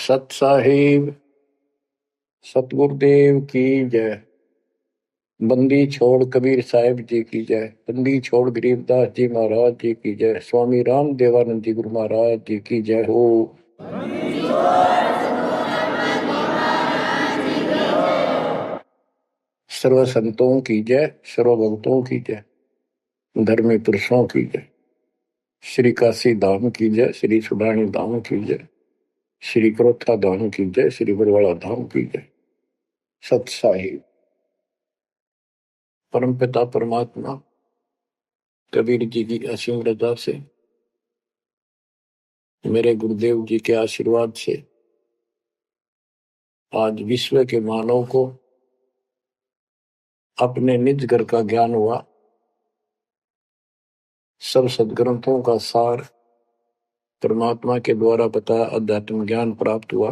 सत साहिब सतगुरुदेव की जय। बंदी छोड़ कबीर साहिब जी की जय। बंदी छोड़ गरीबदास जी महाराज जी की जय। स्वामी राम देवानंद जी गुरु महाराज जी की जय हो। सर्व संतों की जय, सर्व भक्तों की जय, धर्मी पुरुषों की जय। श्री काशी धाम की जय, श्री सुडानी धाम की जय, श्री क्रोथा धाम की जय, श्री बरवाड़ा धाम की जय। सत साहिब परमपिता परमात्मा कबीर जी की असीम रजा से, मेरे गुरुदेव जी के आशीर्वाद से आज विश्व के मानव को अपने निज घर का ज्ञान हुआ। सब सदग्रंथों का सार परमात्मा के द्वारा बताया अध्यात्म ज्ञान प्राप्त हुआ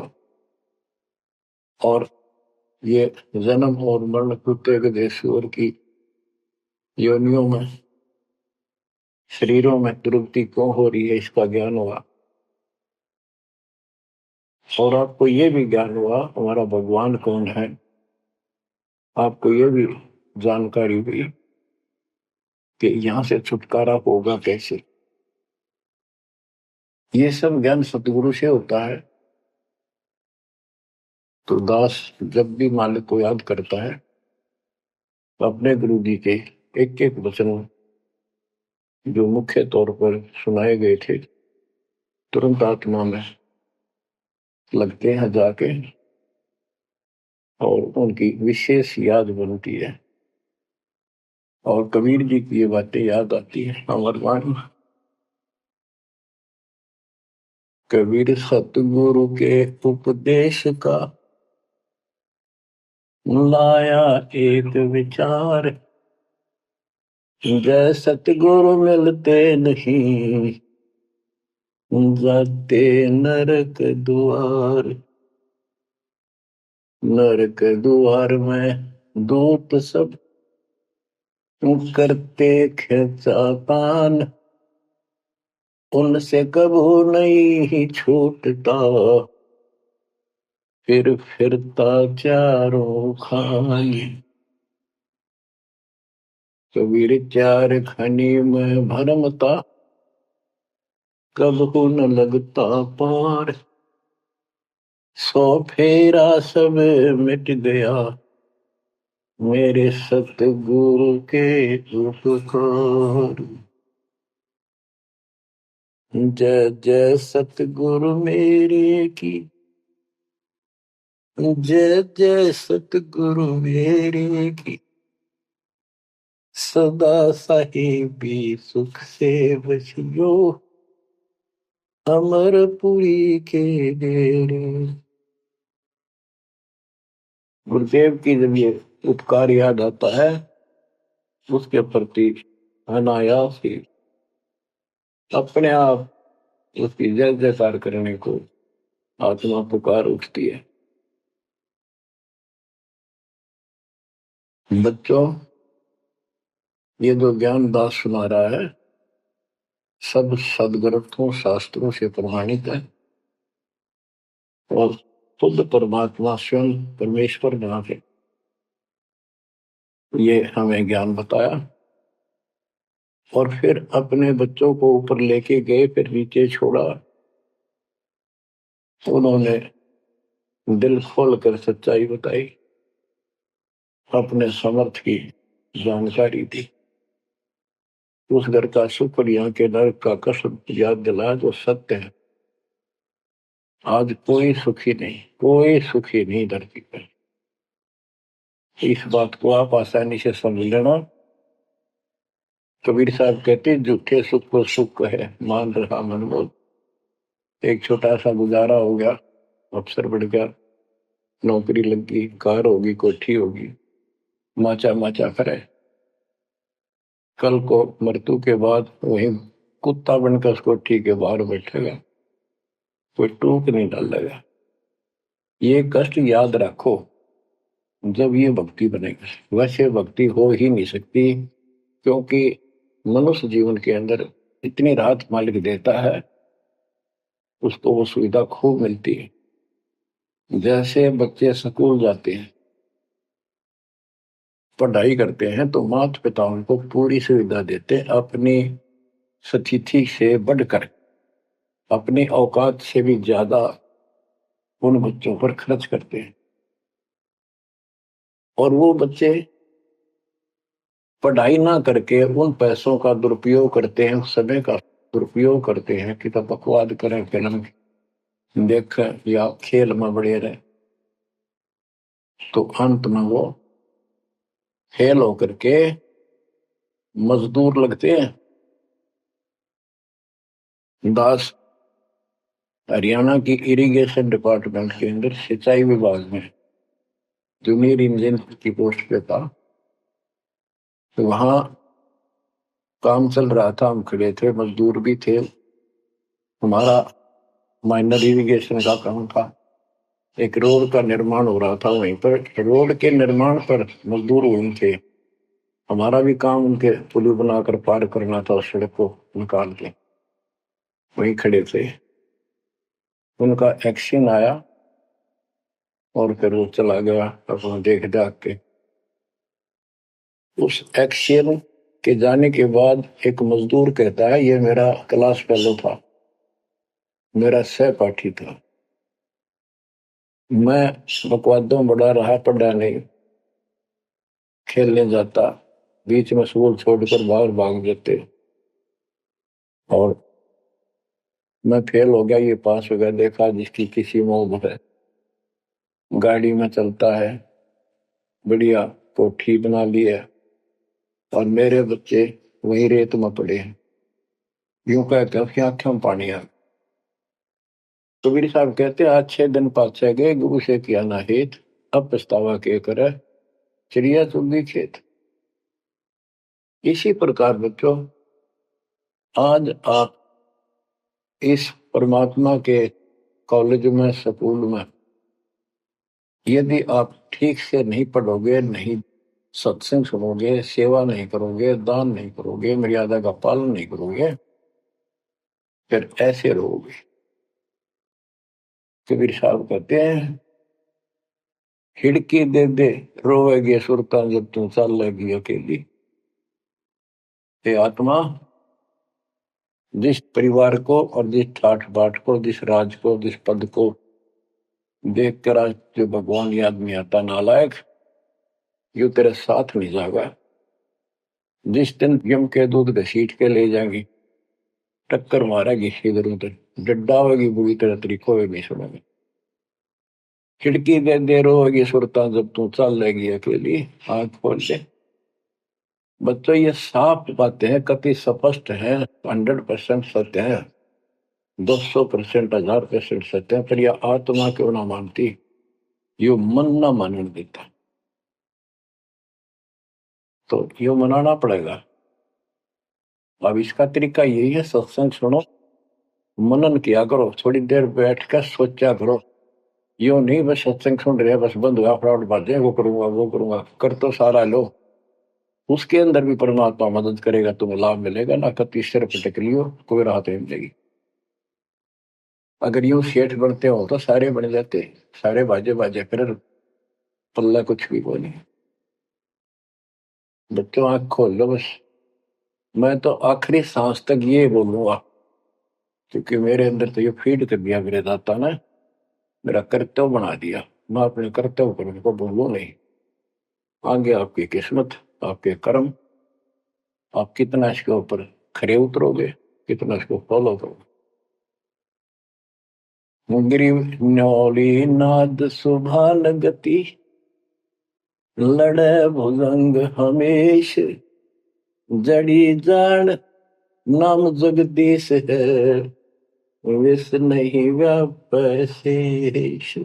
और ये जन्म और मरण प्रत्येक देशवर की योनियों में, शरीरों में दुर्गति क्यों हो रही है, इसका ज्ञान हुआ। और आपको ये भी ज्ञान हुआ हमारा भगवान कौन है। आपको ये भी जानकारी हुई कि यहां से छुटकारा होगा कैसे। ये सब ज्ञान सतगुरु से होता है। तो दास जब भी मालिक को याद करता है तो अपने गुरु जी के एक एक वचन जो मुख्य तौर पर सुनाए गए थे तुरंत आत्मा में लगते हैं जाके और उनकी विशेष याद बनती है और कबीर जी की ये बातें याद आती है। अमरवाणी कबीर सतगुरु के उपदेश का लाया एक विचार, जय सतगुरु मिलते नहीं जाते नरक द्वार। नरक द्वार में दूत सब करते खिंचातान, उनसे कबू नहीं छूटता फिर फिरता चारों खाई। कबीर चार खनी में भरमता, कबहू न लगता पार। सौ फेरा सब मिट गया मेरे सतगुरु के उपकार। जय जय सतगुरु मेरे की, जय जय सतगुरु मेरे की। सदा साहिबी सुख से बसियो अमरपुरी के डेरे। गुरुदेव की जब ये उपकार याद आता है उसके प्रति अनायास ही अपने आप उसकी जय जयकार करने को आत्मा पुकार उठती है। बच्चों, ये जो ज्ञान दास सुना रहा है सब सदग्रंथों शास्त्रों से प्रमाणित है और खुद परमात्मा स्वयं परमेश्वर नाम है। ये हमें ज्ञान बताया और फिर अपने बच्चों को ऊपर लेके गए, फिर नीचे छोड़ा। उन्होंने दिल खोल कर सच्चाई बताई, अपने समर्थ की जानकारी दी। उस घर का सुख, यहाँ के नरक का कष्ट याद दिलाया जो सत्य है। आज कोई सुखी नहीं, कोई सुखी नहीं धरती पर। इस बात को आप आसानी से समझ लेना। कबीर साहब कहते झूठे सुख को सुख है मान रहा मन बोल। एक छोटा सा गुजारा हो गया, अफसर बढ़ गया, नौकरी लग गई, कार होगी, कोठी होगी, माचा माचा करे। कल को मृत्यु के बाद वही कुत्ता बनकर उस कोठी के बाहर बैठेगा, कोई टूक नहीं डालेगा। ये कष्ट याद रखो जब ये भक्ति बनेगी। वैसे भक्ति हो ही नहीं सकती क्योंकि मनुष्य जीवन के अंदर इतनी राहत मालिक देता है, उसको वो सुविधा खूब मिलती है। जैसे बच्चे स्कूल जाते हैं, पढ़ाई करते हैं, तो माता पिता उनको पूरी सुविधा देते हैं, अपनी स्थिति से बढ़कर, अपनी औकात से भी ज्यादा उन बच्चों पर खर्च करते हैं। और वो बच्चे पढ़ाई ना करके उन पैसों का दुरुपयोग करते हैं, उस समय का दुरुपयोग करते हैं कि तब बकवाद करें, फिल्म देखें या खेल में बढ़े रहे, तो अंत में वो फेल होकर के मजदूर लगते हैं। दास हरियाणा की इरिगेशन डिपार्टमेंट के अंदर सिंचाई विभाग में जूनियर इंजीनियर की पोस्ट पे था। तो वहां काम चल रहा था, हम खड़े थे, मजदूर भी थे, हमारा माइनर इरिगेशन का काम था। एक रोड का निर्माण हो रहा था, वहीं पर रोड के निर्माण पर मजदूर वहीं थे। हमारा भी काम उनके पुल बनाकर पार करना था, सड़क को निकाल के, वहीं खड़े थे। उनका एक्शन आया और फिर वो चला गया अपना देख दाख के। उस एक्शन के जाने के बाद एक मजदूर कहता है, ये मेरा क्लास फेलो था, मेरा सहपाठी था, मैं बकवादों में बड़ा रहा, पढ़ा नहीं, खेलने जाता, बीच में स्कूल छोड़कर बाहर भाग जाते, और मैं फेल हो गया, ये पास हो गया। देखा जिसकी किसी मोह है, गाड़ी में चलता है, बढ़िया कोठी बना ली है, और मेरे बच्चे वही रेत में पड़े हैं। यूं कहकर उसकी आंखों में पानी आ। कबीर साहब कहते हैं, आज 6 दिन पाछे गए, गुरु से किया ना हित, अब पछतावा के करे, चिड़िया चुगी खेत। इसी प्रकार बच्चों, आज आप इस परमात्मा के कॉलेज में, स्कूल में, यदि आप ठीक से नहीं पढ़ोगे, नहीं सत्संग सुनोगे, सेवा नहीं करोगे, दान नहीं करोगे, मर्यादा का पालन नहीं करोगे, फिर ऐसे रहोगे। कबीर साहब कहते हैं, खिड़की दे दे रोवेगी सुरता जब तू चल लेगी अकेली। हे आत्मा, जिस परिवार को और जिस ठाठ बाट को, जिस राज को, जिस पद को देख कर आज जो भगवान याद नहीं आता, नालायक, यू तेरे साथ नहीं जाएगा। जिस दिन यम के दूध घसीट के ले जाएंगी, टक्कर मारेगी इधर उधर, डड्डा होगी बुरी तरह तरीको भी सुनेगी। खिड़की दे रोगी सुरता जब तू चल लेगी अकेली, आंख खोल ले। बच्चों, ये साफ बातें हैं, कति स्पष्ट है, 100% सत्य है, 200%, 1000% सत्य है, पर यह आत्मा क्यों ना मानती, यो मन ना मानने देता, तो यो मनाना पड़ेगा। अब इसका तरीका यही है, सत्संग सुनो, मनन किया करो, थोड़ी देर बैठ कर सोचा करो। यो नहीं बस सत्संग सुन रहे, बस बंद हुआ फटाफट बातें, वो करूंगा वो करूंगा, कर तो सारा लो, उसके अंदर भी परमात्मा मदद करेगा, तुम्हें लाभ मिलेगा ना, कति सिर पटक लियो, कोई राहत नहीं मिलेगी। अगर यूं सेठ बनते हो तो सारे बन जाते, सारे बाजे बाजे, फिर पल्ला कुछ भी को नहीं। बच्चों, आंख खोल लो बस। मैं तो आखिरी सांस तक ये बोलूंगा, क्योंकि मेरे अंदर तो ये फीड कर दिया मेरे दाता ने, मेरा कर्तव्य बना दिया, मैं अपने कर्तव्य पर उनको बोलूं नहीं। आगे आपकी किस्मत, आपके कर्म, आप कितना इसके ऊपर खरे उतरोगे, कितना इसको फॉलो करोगे। गिरिव न्योली नाद सुभान गति, लड़े भुजंग हमेश, जड़ी जान नाम जगदीश है, विष नहीं व्यापशेष।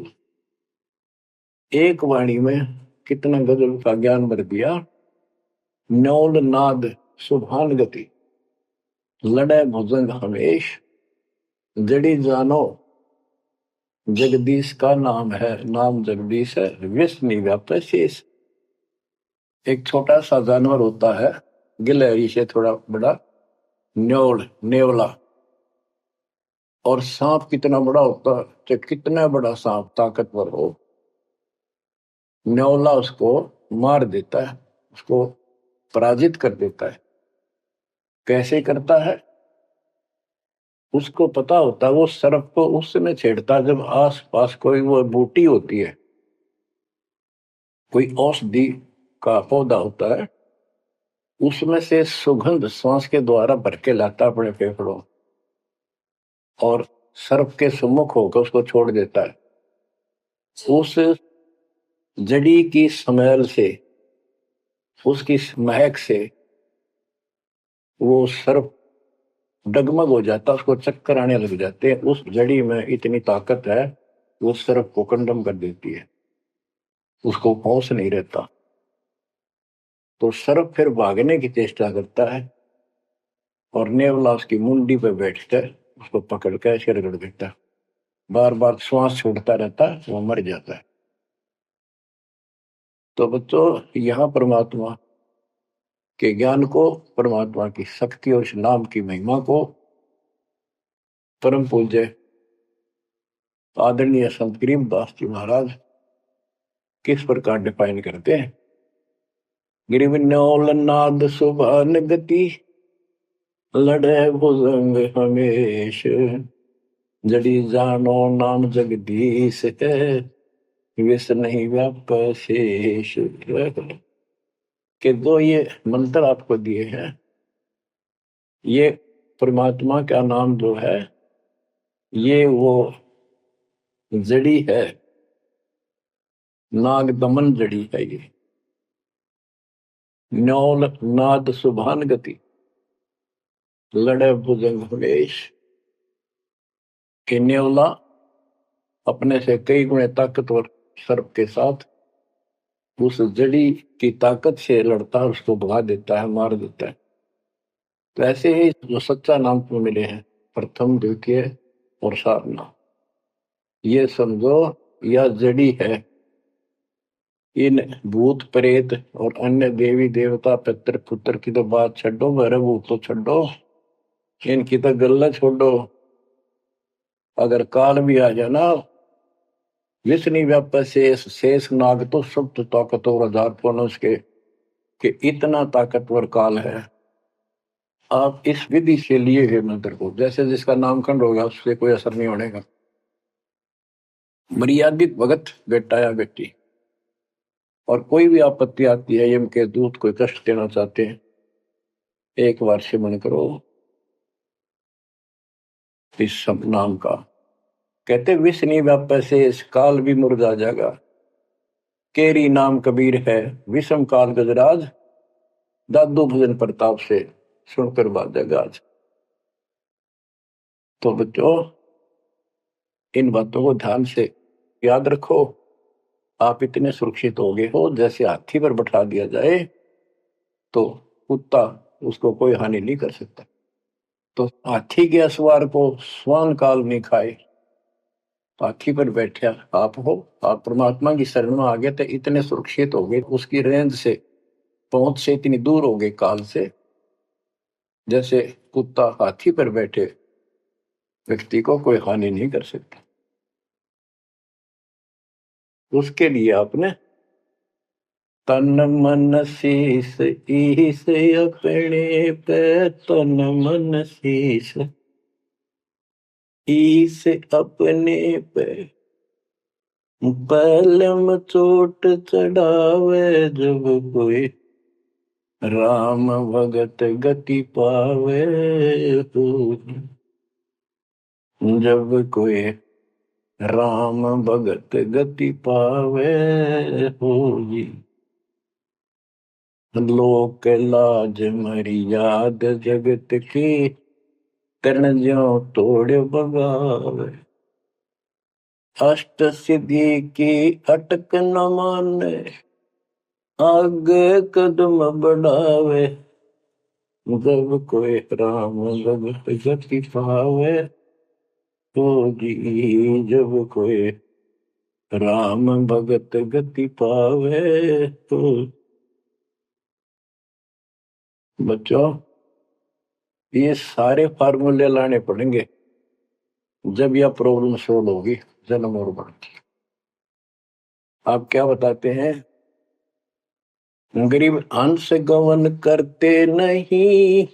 एक वाणी में कितना गजल का ज्ञान भर दिया। न्योल नाद सुभान गति, लड़े भुजंग हमेश, जड़ी जानो जगदीश का नाम है, नाम जगदीश है, विष नहीं व्यापशेष। एक छोटा सा जानवर होता है, गिलहरी से थोड़ा बड़ा, न्योल, नेवला, और सांप कितना बड़ा होता है, चाहे कितना बड़ा सांप ताकतवर हो, न्योला उसको मार देता है, उसको पराजित कर देता है। कैसे करता है? उसको पता होता है वो सर्प को उस समय छेड़ता जब आस पास कोई वो बूटी होती है, कोई औषधि का पौधा होता है, उसमें से सुगंध श्वास के द्वारा भर के लाता अपने फेफड़ों और सर्प के सम्मुख होकर उसको छोड़ देता है। उस जड़ी की स्मेल से, उसकी महक से वो सर्प डगमग हो जाता, उसको चक्कर आने लग जाते हैं। उस जड़ी में इतनी ताकत है वो सर्प को कंडम कर देती है, उसको होश नहीं रहता। तो सर्प फिर भागने की चेष्टा करता है और नेवला उसकी मुंडी पे बैठकर उसको पकड़ कर ऐसे रगड़ देता है, बार बार श्वास छोड़ता रहता है, वो मर जाता है। तो बच्चों, यहाँ परमात्मा के ज्ञान को, परमात्मा की शक्ति और उस नाम की महिमा को परम पूज्य आदरणीय संत गरीबदास जी महाराज किस प्रकार डिफाइन करते हैं। गिरिविन्योल नाद सुभान गति, लड़े भुजंग हमेश, जड़ी जानो नाम जगदीश है, विष नहीं व्याप शेष। के दो ये मंत्र आपको दिए हैं, ये परमात्मा का नाम जो है ये वो जड़ी है, नाग दमन जड़ी है। ये न्योल नाद सुभान गति, लड़े भुजंग हमेश। कि न्योला अपने से कई गुणे ताकतवर सर्प के साथ उस जड़ी की ताकत से लड़ता है, उसको भगा देता है, मार देता है। तो ऐसे ही जो सच्चा नाम को मिले हैं, प्रथम, द्वितीय और सारना, ये समझो यह जड़ी है। इन भूत प्रेत और अन्य देवी देवता पितर पुत्र की तो बात छोड़ो, मेरे भूत तो छोड़ो, इनकी तो गल्ला छोड़ो। अगर काल भी आ जाए ना, विष्णु व्याप शेष, शेष नाग तो सब तो ताकतवर हजार पुरुष के कि इतना ताकतवर काल है। आप इस विधि से लिए हुए मंत्र को, जैसे जिसका नामकरण होगा उससे कोई असर नहीं होने का। मर्यादित भगत बेटा या बेटी, और कोई भी आपत्ति आती है, यम के दूत कोई कष्ट देना चाहते हैं, एक बार सिमरण करो इस सब नाम का। कहते विष नहीं व्याप से इस काल भी मुरझा जाएगा, केरी नाम कबीर है, विषम काल गजराज, दादू भजन प्रताप से सुनकर बाजेगा आज। तो बच्चों, इन बातों को ध्यान से याद रखो। आप इतने सुरक्षित हो गए हो, जैसे हाथी पर बैठा दिया जाए तो कुत्ता उसको कोई हानि नहीं कर सकता। तो हाथी के असवार को स्वान काल नहीं खाए, हाथी पर बैठा आप हो, आप परमात्मा की शरण में आ गए तो इतने सुरक्षित हो गए, उसकी रेंज से, पहुंच से इतनी दूर हो गए काल से, जैसे कुत्ता हाथी पर बैठे व्यक्ति को कोई हानि नहीं कर सकता। उसके लिए आपने तन मन शीस ईस अपने पे, तन मन शीस ईस अपने पे, पलम चोट चढ़ावे जब कोई, राम भगत गति पावे तो, जब कोई राम भगत गति पावे होगी, लोक लाज मर्याद जगत की, तरण ज्यों तोड़ बगावे, अष्ट सिद्धि की अटक न माने, आगे कदम बढ़ावे, जब कोई राम भगत गति पावे होगी, जब कोई राम भगत गति पावे तो। बच्चों, ये सारे फार्मूले लाने पड़ेंगे जब यह प्रॉब्लम सोल्व होगी, जन्म और मृत्यु। आप क्या बताते हैं? गरीब हंस गवन करते नहीं,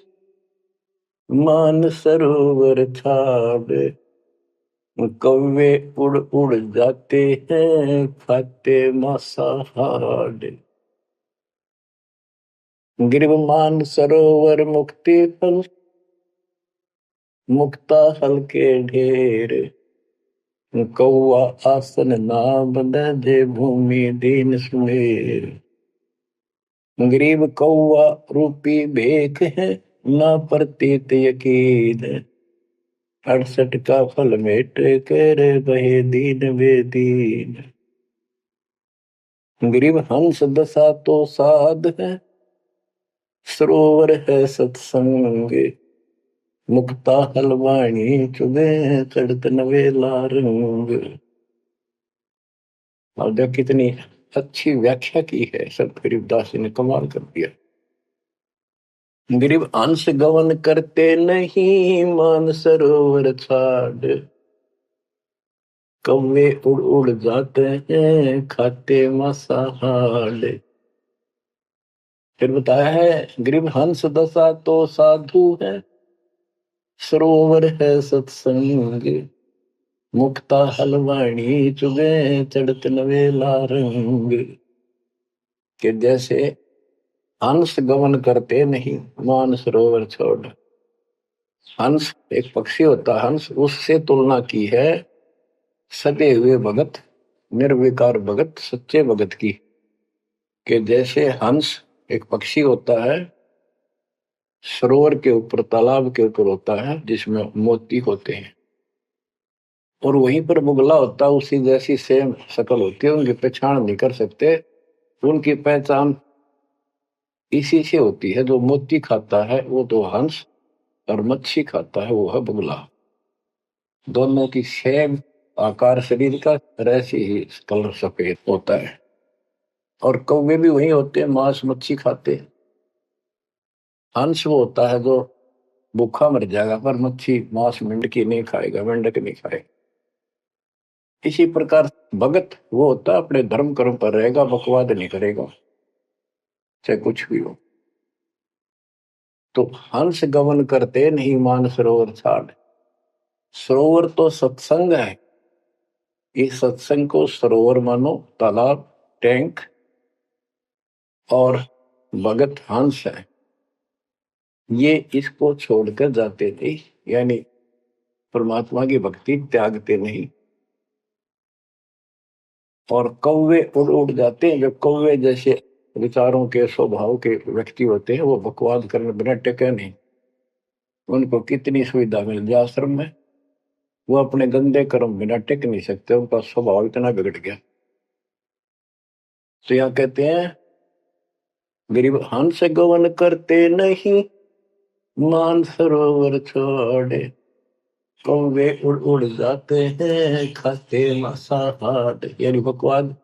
मान सरोवर छाड़, कौवे उड़ उड़ जाते हैं, खाते मांसाहार। गिरव मान सरोवर मुक्ति फल, मुक्ता हल के ढेर, कौआ आसन ना बंधे, भूमि दीन सुमेर। गरीब कौआ रूपी भेख है, ना प्रतीत यकीन, 68 का फल मेट कर बहे दीन बेदीन। गरीब हंस दशा तो साध है, सरोवर है सत्संग, मुक्ता हलवाणी चुगे, चढ़त नवेला रंग। और जब कितनी अच्छी व्याख्या की है संत गरीबदास जी ने, कमाल कर दिया। गरीब अंश गवन करते नहीं, मान सरोवर छाड़, कौवे उड़ उड़ जाते हैं, खाते मांसाहार। फिर बताया है, गरीब हंस दशा तो साधु है, सरोवर है सत्संग, मुक्ता हलवाणी चुगे, चढ़त नवेला रंग। कि जैसे हंस गमन करते नहीं, मान सरोवर छोड़। हंस एक पक्षी होता, हंस उससे तुलना की है सटे हुए भगत, निर्विकार भगत, सच्चे भगत की। कि जैसे हंस एक पक्षी होता है, सरोवर के ऊपर, तालाब के ऊपर होता है, जिसमें मोती होते हैं, और वहीं पर मुगला होता है, उसी जैसी सेम शक्ल होती है, उनकी पहचान नहीं कर सकते। उनकी पहचान इसी से होती है, जो मोती खाता है वो तो हंस, और मच्छी खाता है वो है बगुला। दोनों की सेम आकार शरीर का, ऐसे ही कलर सफेद होता है। और कौवे भी वही होते हैं, मांस मच्छी खाते हैं। हंस वो होता है जो भूखा मर जाएगा, पर मच्छी मांस मेंढकी नहीं खाएगा, मेंढक नहीं खाएगा। इसी प्रकार भगत वो होता है, अपने धर्म कर्म पर रहेगा, बकवाद नहीं करेगा, चाहे कुछ भी हो। तो हंस गमन करते नहीं, मान सरोवर छाड़। सरोवर तो सत्संग है, इस सत्संग को सरोवर मानो, तालाब, टैंक, और भगत हंस है, ये इसको छोड़कर जाते थे, यानी परमात्मा की भक्ति त्यागते नहीं। और कौवे उड़ उड़ जाते हैं, जो कौवे जैसे विचारों के स्वभाव के व्यक्ति होते हैं, वो बकवाद करने बिना टेके नहीं। उनको कितनी सुविधा मिल जाए आश्रम में, वो अपने गंदे कर्म बिना टिक नहीं सकते, उनका स्वभाव इतना बिगड़ गया। तो यहाँ कहते हैं, गरीब हंस गवन करते नहीं, मान सरोवर छोड़े, कौवे उड़ उड़ जाते हैं, खाते मांसाहार। यानी बकवाद,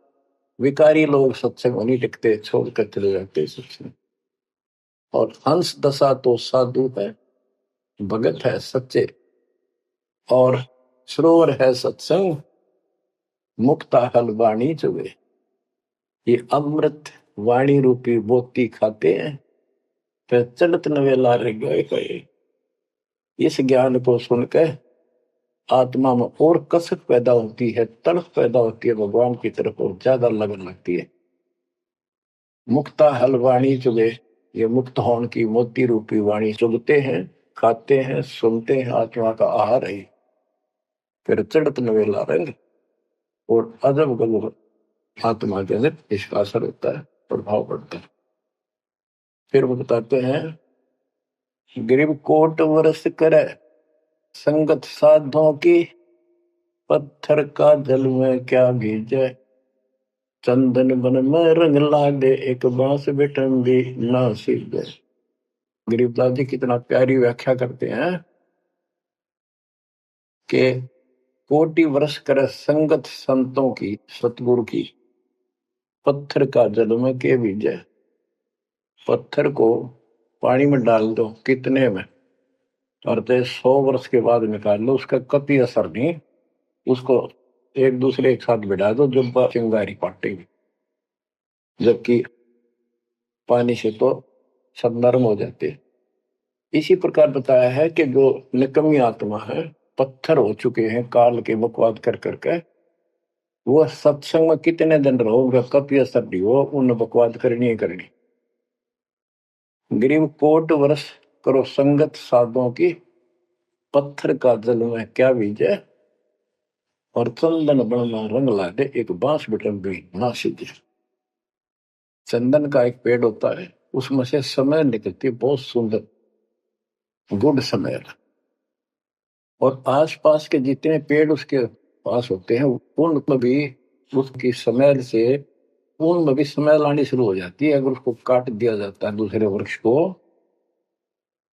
विकारी लोग सत्संग नहीं टिकते, छोड़कर चले जाते सत्संग। और हंस दशा तो साधु है, भगत है सच्चे, और सरोवर है सत्संग, मुक्ता हल वाणी चुगे। ये अमृत वाणी रूपी मोती खाते हैं, फिर चलत नवेला रह गए। इस ज्ञान को सुनकर आत्मा में और कसक पैदा होती है, तड़प पैदा होती है भगवान की तरफ, और ज्यादा लगन लगती है। मुक्ता हल वाणी चुगे, ये मुक्त होने की मोती रूपी वाणी चुगते हैं, खाते हैं, सुनते हैं, आत्मा का आहार है। फिर चढ़त नवेला रंग, और अजब गजब आत्मा के अंदर इसका असर होता है, प्रभाव पड़ता है। फिर वो बताते हैं, गरीब कोट वर्ष करे, संगत साधों की, पत्थर का जल में क्या भीजे, चंदन बन में रंग लागे, एक बांस बिटन भी ना सीधे। गरीबदास जी कितना प्यारी व्याख्या करते हैं कि कोटि वर्ष कर संगत संतों की, सतगुरु की, पत्थर का जल में के भीजे। पत्थर को पानी में डाल दो कितने में, और 100 वर्ष के बाद निकाल लो, उसका कभी असर नहीं। उसको एक दूसरे के साथ बिठा दो, जब चिंगारी पाटेगी, जबकि पानी से तो सब नरम हो जाते हैं। इसी प्रकार बताया है कि जो निकम्मी आत्मा है, पत्थर हो चुके हैं काल के बकवाद कर करके, वो सत्संग में कितने दिन रहोगे, कभी असर नहीं हो, उन बकवाद करनी ही करनी। गरीब कोट वर्ष करो संगत साधुओं की, पत्थर का जल में क्या बीजे, और चंदन बन में रंग ला दे, एक बांस बिटम भी ना सीधे। चंदन का एक पेड़ होता है, उसमें से समय निकलती है बहुत सुंदर, गुड समय। और आसपास के जितने पेड़ उसके पास होते हैं, उनमें भी उसकी स्मेल से, उनमें भी स्मेल आनी शुरू हो जाती है। अगर उसको काट दिया जाता है दूसरे वृक्ष को,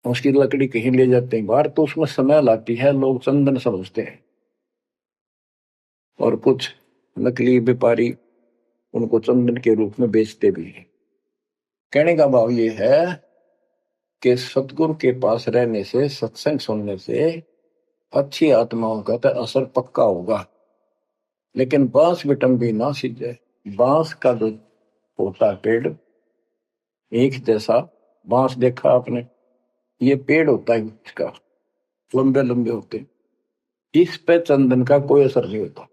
उसकी लकड़ी कहीं ले जाते हैं बाहर, तो उसमें स्मेल आती है, लोग चंदन समझते हैं। और कुछ नकली व्यापारी उनको चंदन के रूप में बेचते भी हैं। कहने का भाव ये है कि सतगुरु के पास रहने से, सत्संग सुनने से अच्छी आत्माओं का तो असर पक्का होगा। लेकिन बांस बिटम भी ना सीजे। बांस का जो होता है पेड़, एक जैसा बांस देखा आपने, ये पेड़ होता है इसका, लंबे लंबे होते हैं, इस पे चंदन का कोई असर नहीं होता।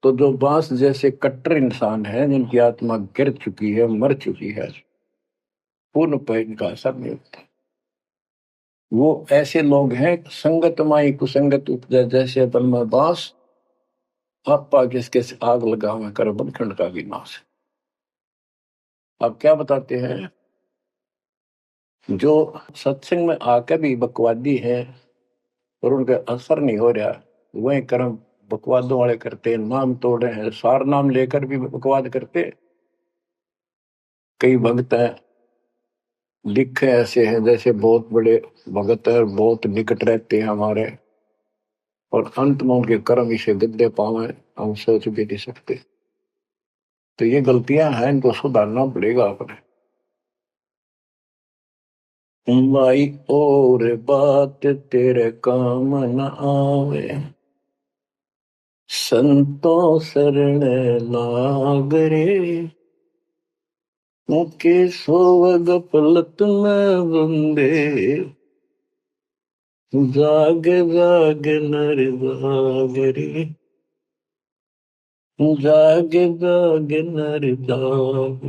तो जो बांस जैसे कट्टर इंसान है, जिनकी आत्मा गिर चुकी है, मर चुकी है, पूर्ण पे इनका असर नहीं होता। वो ऐसे लोग हैं, संगत माई कुसंगत उपजे, जैसे बन में बांस, आपा किसके से आग लगावे कर बनखंड का विनाश। अब क्या बताते हैं, जो सत्संग में आकर भी बकवादी है और उनका असर नहीं हो रहा, वही कर्म बकवादों वाले करते, नाम तोड़े हैं, सार नाम लेकर भी बकवाद करते। कई भक्त हैं, लिखे ऐसे हैं जैसे बहुत बड़े भगत है, बहुत निकट रहते हैं हमारे, और अंत में उनके कर्म इसे गद्दे पावे, हम सोच भी नहीं सकते। तो ये गलतियां हैं, इनको सुधारना पड़ेगा अपने। माई और बात तेरे काम न आवे, संतों शरण लाग रे, मुके सोवग पलत में बंदे, जाग जाग नर जाग रे, जाग जाग नर जाग,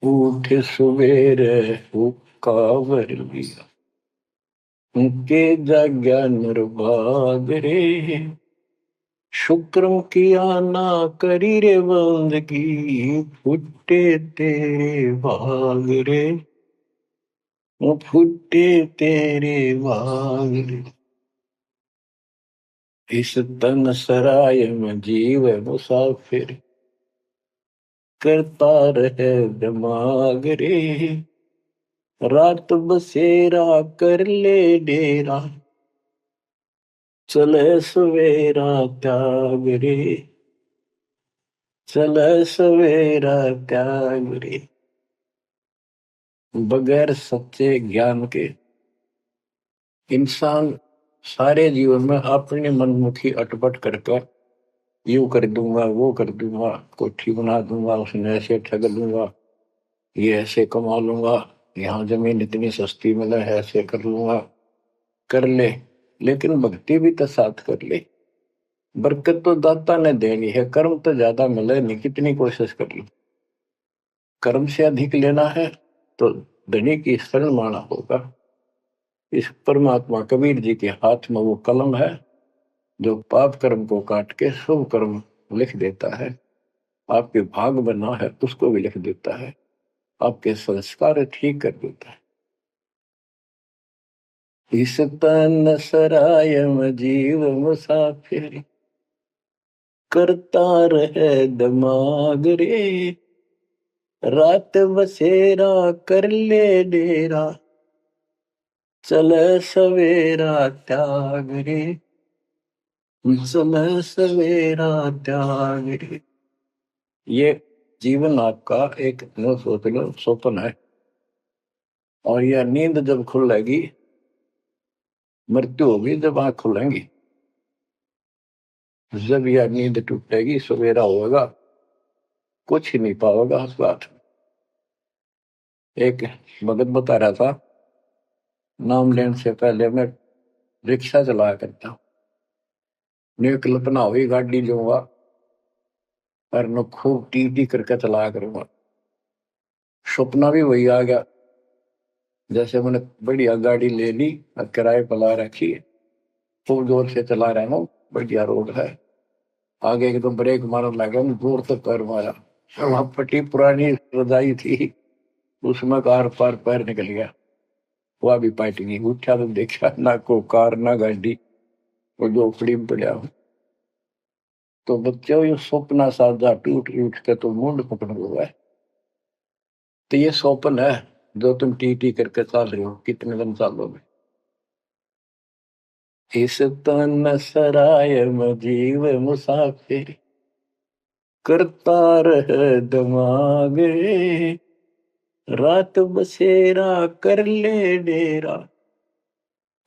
उठ सवेरे हुक्कावर लिया, उनके जाग्या नर भाग रे, शुक्रम किया ना करी रे बंदगी, फुटे तेरे भाग रे, वो फुटे तेरे भाग रे। इस तन सराय में जीव मुसाफिर, करता रहे दिमाग रे, रात बसेरा कर ले डेरा, चले सवेरा त्याग रे, चले सवेरा त्याग रे। बगैर सच्चे ज्ञान के इंसान सारे जीवन में अपनी मनमुखी अटपट करके, यूं कर दूंगा, वो कर दूंगा, कोठी बना दूंगा, उसने ऐसे ठग लूंगा, ये ऐसे कमा लूंगा, यहाँ जमीन इतनी सस्ती मिले है, ऐसे कर लूंगा, कर ले। लेकिन भक्ति भी तो साथ कर ले। बरकत तो दाता ने देनी है, कर्म तो ज्यादा मिले नहीं, कितनी कोशिश कर लो। कर्म से अधिक लेना है तो धनी की शरण माना होगा। इस परमात्मा कबीर जी के हाथ में वो कलम है, जो पाप कर्म को काट के शुभ कर्म लिख देता है। आपके भाग बना है उसको भी लिख देता है, आपके संस्कार ठीक कर देता है। इस तन सराय में जीव मुसाफिर, करता रहे दिमाग रे, रात बसेरा कर ले डेरा, चले सवेरा त्याग रे, चले सवेरा त्याग रे। ये जीवन आपका एक न सोच लो स्वप्न है, और यह नींद जब खुलेगी, मृत्यु होगी जब आंख खुलेंगी, जब यह नींद टूटेगी सवेरा होगा, कुछ ही नहीं पाओगा उस बात। एक भगत बता रहा था, नाम लेने से पहले मैं रिक्शा चलाया करता हूँ, ने कल्पना हुई गाड़ी लूंगा और मैं खूब टी टी करके चलाया करूंगा। सपना भी वही आ गया, जैसे मैंने बढ़िया गाड़ी ले ली और किराए पर ला रखी है, खूब जोर से चला रहा हूँ, बढ़िया रोड है, आगे एकदम ब्रेक मारने लगा, जोर से पैर मारा, वहां फटी पुरानी रजाई थी, उसमें कार पार पैर निकल गया, वह भी पार्टी नहीं उठा तो देखा ना को कार ना गाड़ी, वो झोपड़ी में पड़ा हूँ। तो बच्चों ये सपना साजा टूट उठ के तो मुंड पकड़ हुआ है। तो ये स्वप्न है जो तुम टी टी करके चल रहे हो, कितने दिन चलोगे। इस तन सराय में जीव मुसाफिर करता रहे दिमाग रे, रात बसेरा कर ले डेरा,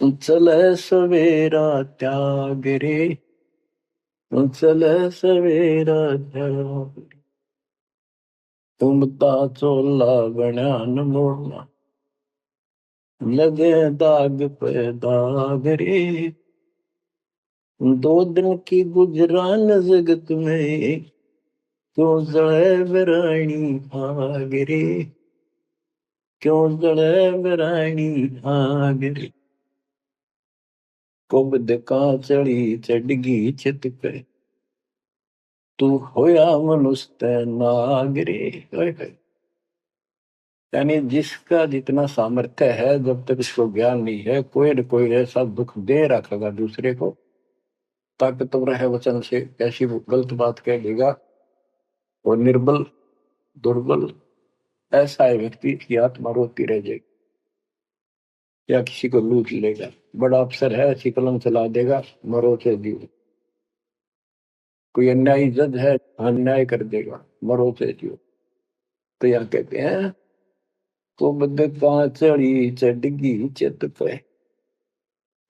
चले सवेरा त्याग रे, चले सवेरा त्याग। तुमता चोला बयान मोड़ना, लगे दाग पे दाग रे, दो दिन की गुजरान जगत में, क्यों जड़े बरानी आग रे, क्यों जड़े बरानी आग रे। कुबद का चढ़ी चढ़गी चित पे, तू होया मनुष्य नाग रे। यानी जिसका जितना सामर्थ्य है, जब तक इसको ज्ञान नहीं है, कोई न कोई ऐसा दुख दे रखेगा दूसरे को, ताकतवर है वचन से ऐसी गलत बात कह देगा, और निर्बल दुर्बल ऐसा है व्यक्ति की आत्मा रोती रह जाएगी, या किसी को लूट लेगा। बड़ा अफसर है, ऐसी कलम चला देगा, मरो से जीव। कोई अन्यायी जज है, अन्याय कर देगा, मरो से जीव। तो यह कहते हैं, तो बदका चढ़ी चढ़गी चित पे,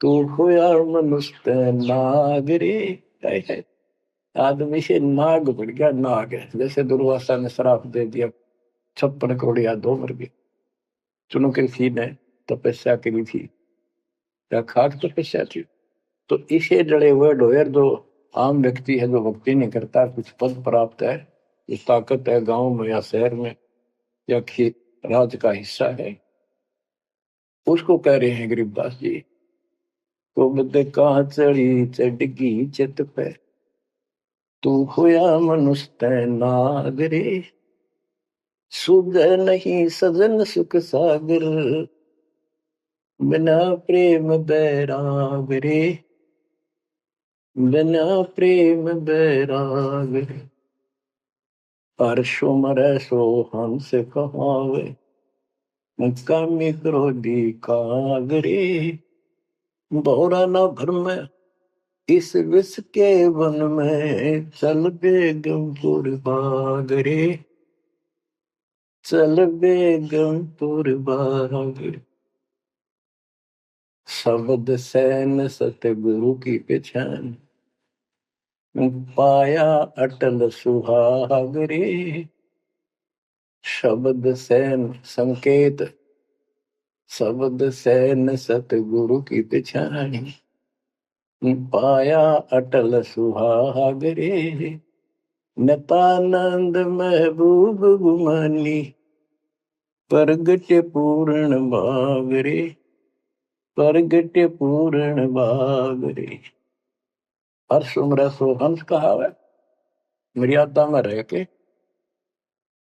तू होया मनुष्य नाग रे। आदमी से नाग बढ़ गया, नाग है। जैसे दुर्वासा ने श्राप दे दिया, 56 करोड़ यादव मर गए। चुनो कृषि ने तपस्या करी थी, या खाक तपस्या थी। तो इसे जड़े हुए ढोयर जो आम व्यक्ति है, जो भक्ति नहीं करता, कुछ पद प्राप्त है, इस ताकत है गांव में या शहर में या राज का हिस्सा है, उसको कह रहे हैं गरीबदास जी, तो बद कहाँ चढ़ी चढ़गी चित पे, तू होया मनुष्य नाग रे, सुध नहीं सजन सुख सागर, बिना प्रेम बैराग रे, बिना प्रेम बैराग रे। हर्षो मरै सो हंस कहावे, कामी क्रोधी काग रे, बहुरा न भरमै इस विष के वन में, चल बेगमपुर बाग रे, चल बेगमपुर बाग रे। शब्द सैन सतगुरु की पहचान, पाया अटल सुहाग रे। शब्द सैन संकेत, शब्द सैन सतगुरु की पहचान, पाया अटल सुहाग रे। नतानंद महबूब गुमानी, प्रगट पूर्ण भाग रे, प्रगट पूर्ण भाग रे। हर्ष उम्र सो हंस कहावे, मर्यादा में रह के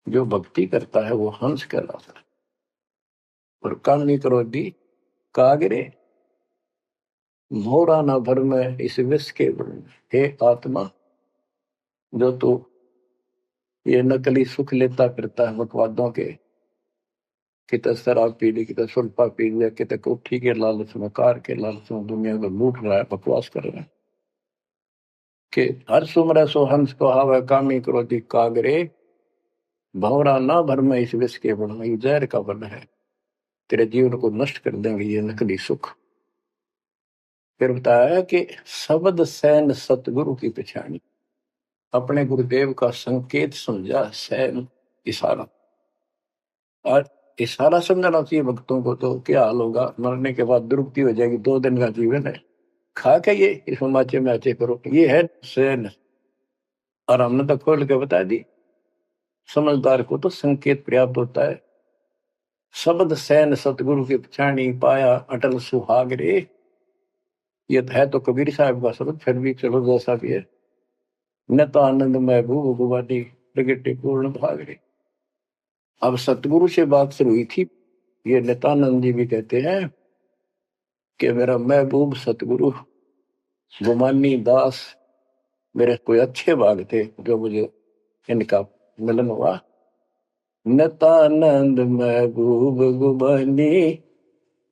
जो भक्ति करता है वो हंस कहलाता है। और कामी क्रोधी कागरे, मोरा न भर में इस विष के गुण। हे आत्मा, जो तू ये नकली सुख लेता फिरता है मकवादों के, कितने शराब पी ली, कितने सुल्फा पी लिया, कितने कोठी के लालच में, कार के लालच में दुनिया में लूट रहा है, बकवास कर रहा है, कि हर सुमर सो हंस को हावे, कामी क्रोधी कागरे, भंवरा ना भर में इस विष के बन में, जहर का बन है, तेरे जीवन को नष्ट कर देंगे ये नकली सुख। फिर बताया कि शब्द सैन सतगुरु की पहचानी, अपने गुरुदेव का संकेत समझा सैन इशारा। और इशारा समझना चाहिए भक्तों को, तो क्या हाल होगा, मरने के बाद दुर्गति हो जाएगी, 2 दिन का जीवन है, खा के ये इस माचे में आचे करो, ये है सैन। और हमने तो खोल के बता दी, समझदार को तो संकेत पर्याप्त होता है। शब्द सैन सतगुरु की पहचानी, पाया अटल सुहाग रे। ये है तो कबीर साहब का शब्द, फिर भी चलो जैसा भी है। न तो आनंद महबूब गुवानी प्रगटे पूर्ण भाग रे। अब सतगुरु से बात शुरू हुई थी, ये नित्यानंद जी भी कहते हैं कि मेरा महबूब सतगुरु गुमानी दास, मेरे कोई अच्छे भाग थे जो मुझे इनका मिलन हुआ। नित्यानंद महबूब गुमानी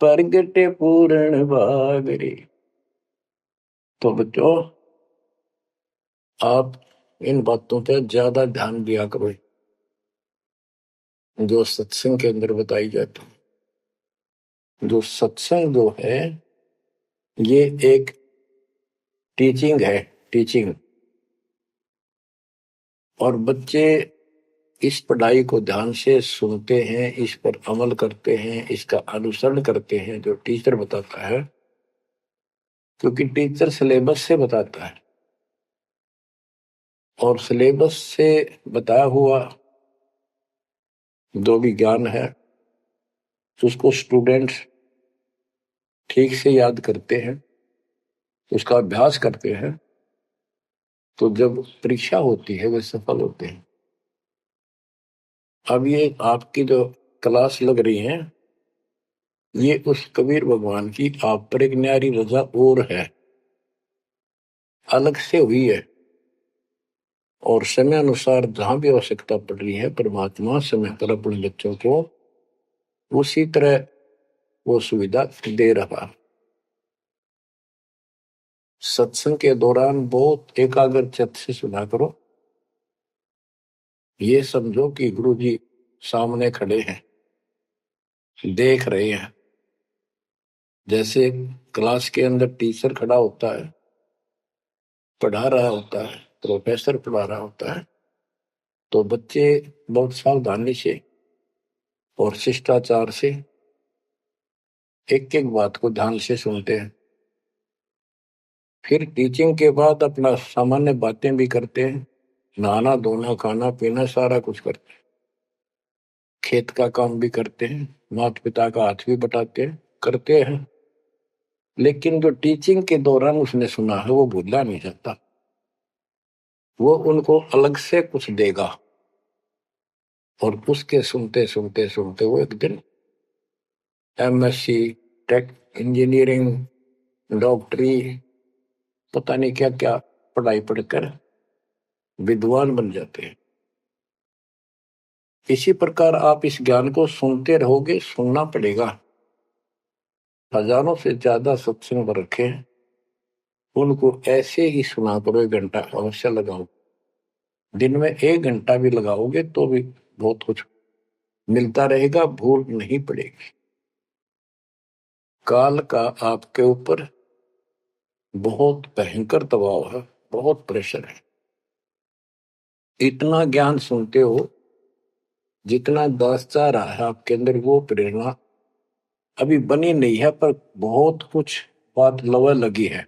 प्रगटे पूर्ण भाग रे। तो बच्चों, आप इन बातों पे ज्यादा ध्यान दिया करो जो सत्संग के अंदर बताई जाती है। जो सत्संग जो है ये एक टीचिंग है, टीचिंग। और बच्चे इस पढ़ाई को ध्यान से सुनते हैं, इस पर अमल करते हैं, इसका अनुसरण करते हैं जो टीचर बताता है, क्योंकि टीचर सिलेबस से बताता है और सिलेबस से बताया हुआ जो भी ज्ञान है उसको स्टूडेंट्स ठीक से याद करते हैं, उसका अभ्यास करते हैं, तो जब परीक्षा होती है वे सफल होते हैं। अब ये आपकी जो क्लास लग रही है, ये उस कबीर भगवान की आप पर एक न्यारी रजा और है, अलग से हुई है। और समय अनुसार जहां भी आवश्यकता पड़ रही है, परमात्मा समय पर अपने बच्चों को उसी तरह वो सुविधा दे रहा। सत्संग के दौरान बहुत एकाग्रचित्त से सुना करो। ये समझो कि गुरु जी सामने खड़े हैं, देख रहे हैं। जैसे क्लास के अंदर टीचर खड़ा होता है, पढ़ा रहा होता है, प्रोफेसर पढ़ा रहा होता है, तो बच्चे बहुत सावधानी से और शिष्टाचार से एक एक बात को ध्यान से सुनते हैं। फिर टीचिंग के बाद अपना सामान्य बातें भी करते हैं, नहाना धोना खाना पीना सारा कुछ करते हैं, खेत का काम भी करते हैं, माता पिता का हाथ भी बटाते हैं, करते हैं। लेकिन जो टीचिंग के दौरान उसने सुना है वो भूलना नहीं चाहता, वो उनको अलग से कुछ देगा। और उसके सुनते सुनते सुनते वो एक दिन एमएससी, टेक, इंजीनियरिंग, डॉक्टरी, पता नहीं क्या क्या पढ़ाई पढ़कर विद्वान बन जाते हैं। इसी प्रकार आप इस ज्ञान को सुनते रहोगे, सुनना पड़ेगा। हजारों से ज्यादा सत्संग रखे हैं, उनको ऐसे ही सुना करो, 1 घंटा अवश्य लगाओ। दिन में 1 घंटा भी लगाओगे तो भी बहुत कुछ मिलता रहेगा, भूल नहीं पड़ेगी। काल का आपके ऊपर बहुत भयंकर दबाव है, बहुत प्रेशर है। इतना ज्ञान सुनते हो जितना दास चाह रहा है आपके अंदर, वो प्रेरणा अभी बनी नहीं है, पर बहुत कुछ बात लवा लगी है।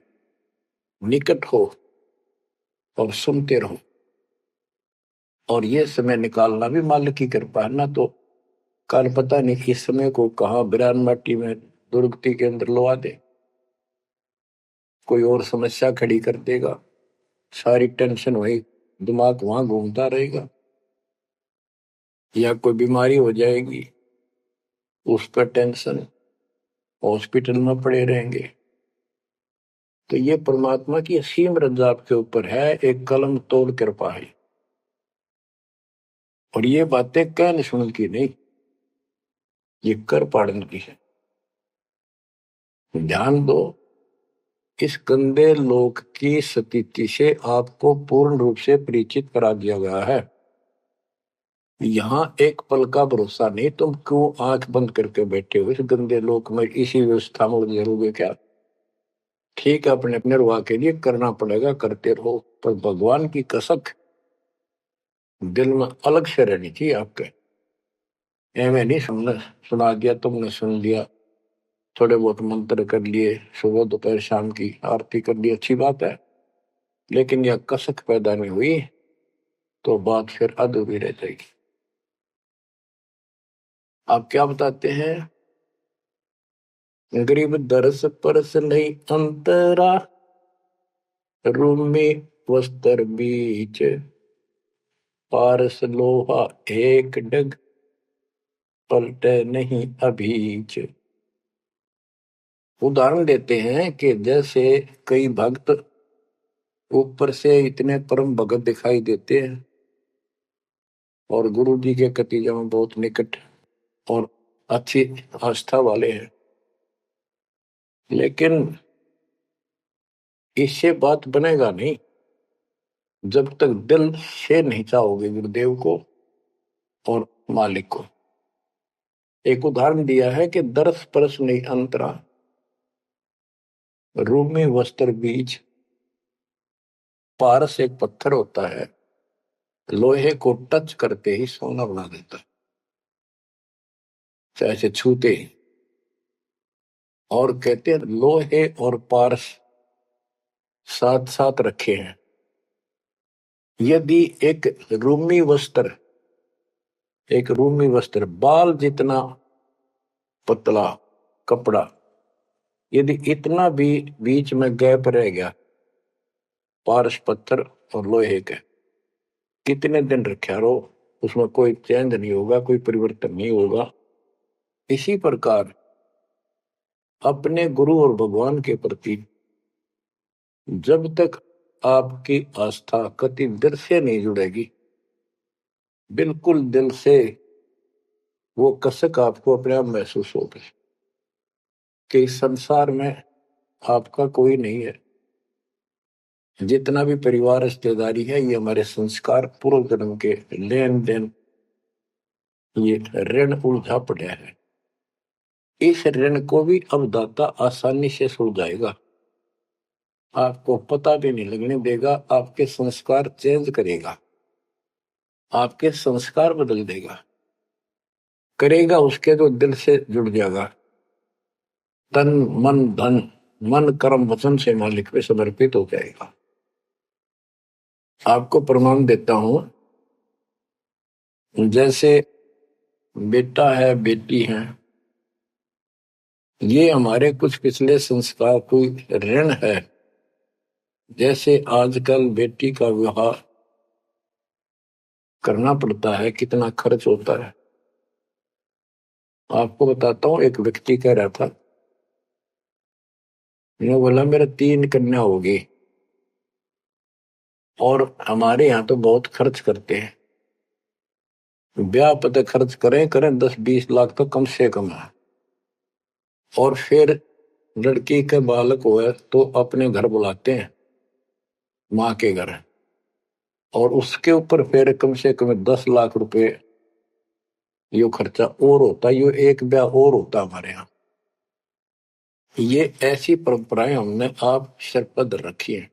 निकट हो और सुनते रहो। और ये समय निकालना भी मालिक की कृपा है ना, तो कल पता नहीं इस समय को कहाँ बिरान माटी में दुर्गति के अंदर लवा दे, कोई और समस्या खड़ी कर देगा, सारी टेंशन वही दिमाग वहां घूमता रहेगा, या कोई बीमारी हो जाएगी उस पर टेंशन, हॉस्पिटल में पड़े रहेंगे। तो ये परमात्मा की असीम रजा आपके ऊपर है, एक कलम तोड़ कृपा है। और ये बातें कहने सुन की नहीं, ये कर पाड़न की है। ध्यान दो, इस गंदे लोक की स्थिति से आपको पूर्ण रूप से परिचित करा दिया गया है। यहां एक पल का भरोसा नहीं, तुम क्यों आंख बंद करके बैठे हो इस गंदे लोक में, इसी व्यवस्था में उलझे रहोगे क्या? ठीक है, अपने निर्वाह के लिए करना पड़ेगा, करते रहो, पर भगवान की कसक दिल में अलग से रहनी चाहिए आपके। एवं नहीं सुना दिया, तुमने सुन लिया, थोड़े बहुत मंत्र कर लिए, सुबह दोपहर शाम की आरती कर ली, अच्छी बात है, लेकिन यह कसक पैदा नहीं हुई तो बात फिर अधूरी रह जाएगी। आप क्या बताते हैं? गरीब दरस परस नहीं अंतरा, रूमी वस्त्र बीच, पारस लोहा एक डग, पलटे नहीं अभीच। उदाहरण देते हैं कि जैसे कई भक्त ऊपर से इतने परम भगत दिखाई देते हैं और गुरु जी के कतीजा में बहुत निकट और अच्छी आस्था वाले हैं, लेकिन इससे बात बनेगा नहीं जब तक दिल से नहीं चाहोगे गुरुदेव को और मालिक को। एक उदाहरण दिया है कि दरस परस नहीं अंतरा, रूमी वस्त्र बीच। पारस एक पत्थर होता है, लोहे को टच करते ही सोना बना देता है, चाहे से छूते ही। और कहते हैं लोहे और पारस साथ साथ रखे हैं। यदि एक रूमी वस्त्र बाल जितना पतला कपड़ा, यदि इतना भी बीच में गैप रह गया पारस पत्थर और लोहे के, कितने दिन रखा रहो, उसमें कोई चेंज नहीं होगा, कोई परिवर्तन नहीं होगा। इसी प्रकार अपने गुरु और भगवान के प्रति जब तक आपकी आस्था कति दिल से नहीं जुड़ेगी, बिल्कुल दिल से, वो कसक आपको अपने आप महसूस होगी कि इस संसार में आपका कोई नहीं है। जितना भी परिवार रिश्तेदारी है, ये हमारे संस्कार पूर्व जन्म के लेन देन, ये ऋण उलझा पड़ा है। इस ऋण को भी अब दाता आसानी से सुलझाएगा, आपको पता भी नहीं लगने देगा, आपके संस्कार चेंज करेगा, आपके संस्कार बदल देगा, करेगा उसके जो दिल से जुड़ जाएगा। तन मन धन, मन कर्म वचन से मालिक पे समर्पित हो जाएगा। आपको प्रमाण देता हूं, जैसे बेटा है बेटी है, ये हमारे कुछ पिछले संस्कार कोई ऋण है। जैसे आजकल बेटी का विवाह करना पड़ता है, कितना खर्च होता है। आपको बताता हूं, एक व्यक्ति कह रहा था, मैं बोला मेरा 3 कन्या होगी और हमारे यहाँ तो बहुत खर्च करते हैं, ब्याह पता खर्च करें करें 10-20 लाख तो कम से कम है, और फिर लड़की के बालक हुए तो अपने घर बुलाते हैं, माँ के घर, और उसके ऊपर फिर कम से कम 10 लाख रुपए यो खर्चा और होता, यो एक ब्याह और होता हमारे यहाँ। ये ऐसी परंपराएं हमने आप सिर पर रखी है।